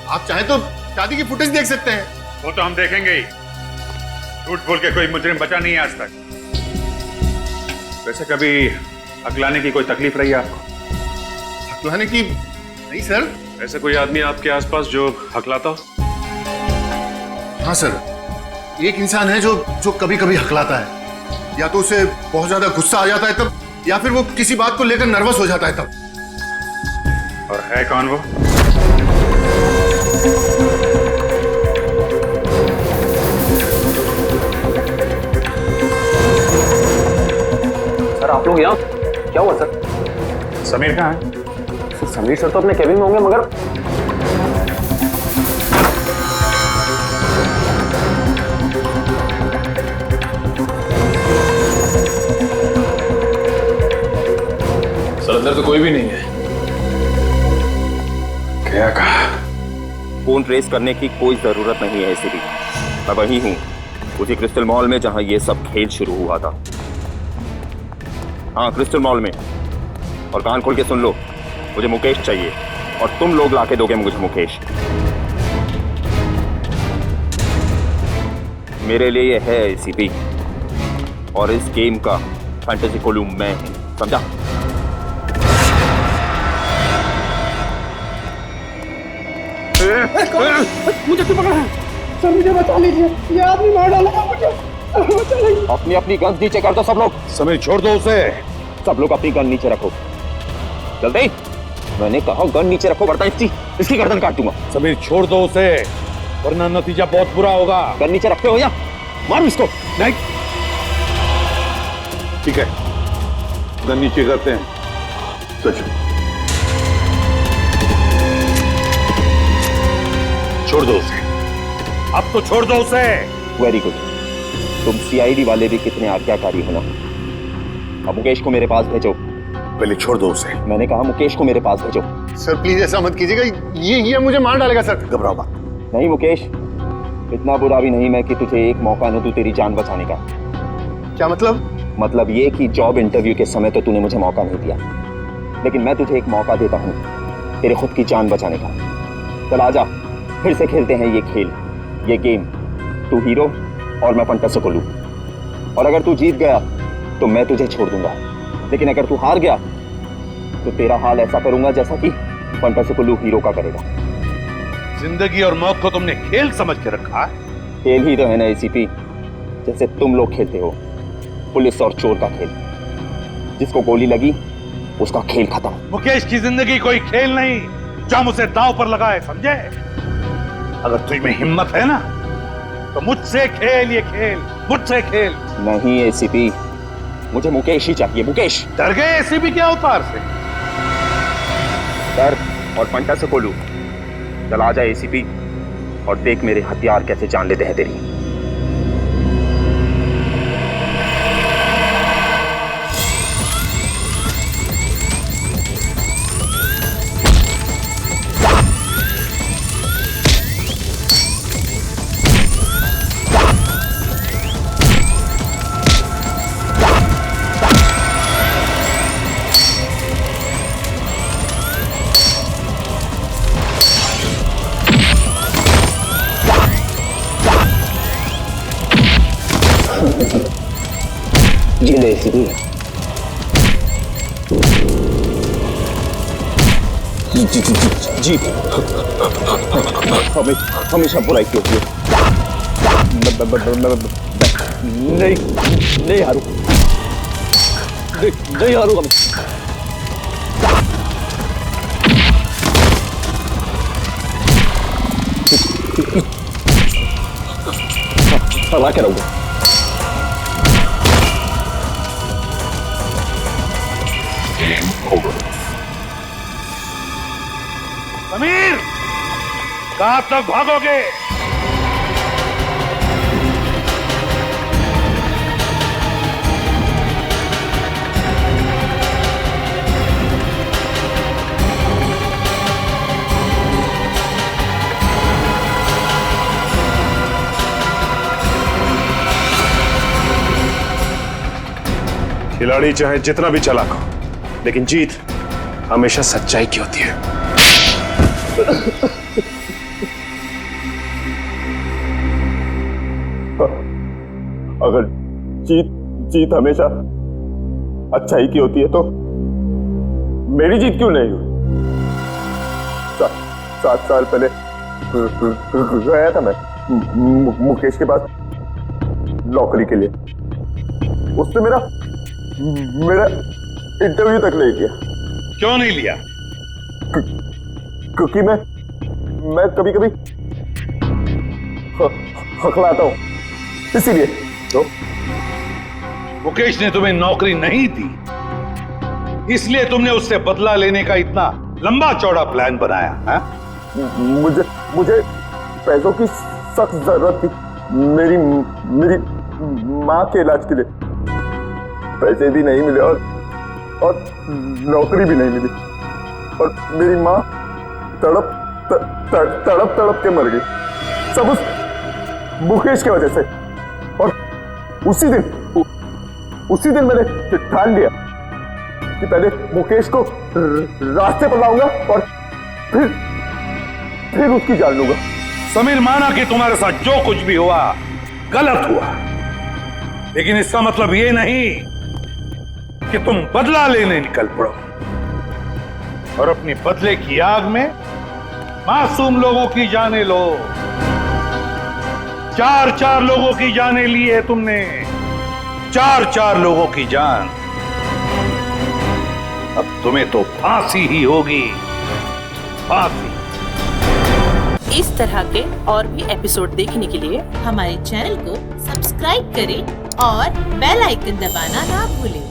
आप चाहे तो शादी की फुटेज देख सकते हैं। वो तो हम देखेंगे ही। झूठ बोल के कोई मुजरिम बचा नहीं है आज तक। वैसे कभी अकलाने की कोई तकलीफ रही है आपको? अकलाने की नहीं सर। ऐसा कोई आदमी आपके आसपास जो हकलाता हो? हाँ सर, एक इंसान है जो कभी कभी हकलाता है। या तो उसे बहुत ज्यादा गुस्सा आ जाता है तब, या फिर वो किसी बात को लेकर नर्वस हो जाता है तब। और है कौन वो? सर आप लोग यहाँ क्या हुआ सर? समीर कहाँ है? समीर सर तो अपने केबिन में होंगे, मगर सर अंदर तो कोई भी नहीं है। क्या कहा? फोन ट्रेस करने की कोई जरूरत नहीं है एसीपी। मैं वही हूँ, उसी क्रिस्टल मॉल में जहां ये सब खेल शुरू हुआ था। हाँ, क्रिस्टल मॉल में। और कान खोल के सुन लो, मुझे मुकेश चाहिए और तुम लोग लाके दोगे मुझे मुकेश। मेरे लिए ये है एसीपी, और इस गेम का फैंटेसी कोलू मैं हूं, समझा? मुझे तो पकड़ा है सर, मुझे बचा लीजिए, ये आदमी मार डालेगा मुझे, बचा लीजिए। अपनी अपनी गन नीचे कर दो सब लोग। समीर छोड़ दो उसे। सब लोग अपनी गन नीचे रखो, जल्दी। मैंने कहा गन नीचे रखो, वरना इसकी गर्दन काट दूंगा। समीर छोड़ दो उसे, वरना नतीजा बहुत बुरा होगा। गन नीचे रखते हो या मारो इसको? नहीं, ठीक है, गन नीचे करते हैं। सच छोड़ दो उसे, अब तो छोड़ दो उसे। वेरी गुड, तुम सीआईडी वाले भी कितने आज्ञाकारी हो ना। अब मुकेश को मेरे पास भेजो। पहले छोड़ दो उसे। मैंने कहा मुकेश को मेरे पास भेजो। सर प्लीज ऐसा मत कीजिएगा, ये मुझे मार डालेगा सर। घबराओ मत। नहीं मुकेश, इतना बुरा भी नहीं मैं कि तुझे एक मौका न दूं तेरी जान बचाने का। क्या मतलब? मतलब ये कि जॉब इंटरव्यू के समय तो तूने मुझे मौका नहीं दिया, लेकिन मैं तुझे एक मौका देता हूँ तेरे खुद की जान बचाने का। चल आजा, फिर से खेलते हैं ये खेल, ये गेम। तू हीरो और मैं फंटास्टिक कोलू। और अगर तू जीत गया तो मैं तुझे छोड़ दूंगा, लेकिन अगर तू हार गया तो तेरा हाल ऐसा करूंगा जैसा कि फंटास्टिक कोलू हीरो का करेगा। जिंदगी और मौत को तुमने खेल समझ के रखा है। खेल ही तो है ना एसीपी, जैसे तुम लोग खेलते हो, पुलिस और चोर का खेल। जिसको गोली लगी उसका खेल खत्म। मुकेश की जिंदगी कोई खेल नहीं जो हम उसे दांव पर लगाए, समझे? अगर तुझ में हिम्मत है ना तो मुझसे खेल ये खेल, मुझसे खेल। नहीं एसीपी, मुझे मुकेश ही चाहिए, मुकेश। डर गए एसीपी के अवतार से? डर और फंटास्टिक कोलू। चल आ जा एसीपी और देख मेरे हथियार कैसे जान लेते हैं तेरी। जी ले एसीपी। जी हमेशा बुराई की होती है। नहीं हारू, नहीं हारूंगा मैं। हरा के रहूंगा। समीर, कहां तक भागोगे? खिलाड़ी चाहे जितना भी चालाक हो, लेकिन जीत हमेशा सच्चाई की होती है। अगर जीत हमेशा अच्छाई की होती है तो मेरी जीत क्यों नहीं हुई? 7 साल पहले गया था मैं मुकेश के पास नौकरी के लिए। उसने मेरा इंटरव्यू तक नहीं किया। क्यों नहीं लिया? क्योंकि मैं कभी कभी हकलाता हूं, इसीलिए। तो मुकेश ने तुम्हें नौकरी नहीं दी, इसलिए तुमने उससे बदला लेने का इतना लंबा चौड़ा प्लान बनाया है? मुझे पैसों की सख्त जरूरत थी। मेरी माँ के इलाज के लिए पैसे भी नहीं मिले और नौकरी भी नहीं मिली, और मेरी माँ तड़प के मर गई, सब उस मुकेश की वजह से। और उसी दिन मैंने ठान लिया कि पहले मुकेश को रास्ते पर लाऊंगा और फिर उसकी जान लूंगा। समीर, माना कि तुम्हारे साथ जो कुछ भी हुआ गलत हुआ, लेकिन इसका मतलब ये नहीं कि तुम बदला लेने निकल पड़ो और अपनी बदले की आग में मासूम लोगों की जानें लो। 4 लोगों की जानें ली है तुमने, 4 लोगों की जान। अब तुम्हें तो फांसी ही होगी, फांसी। इस तरह के और भी एपिसोड देखने के लिए हमारे चैनल को सब्सक्राइब करें और बेल आइकन दबाना ना भूलें।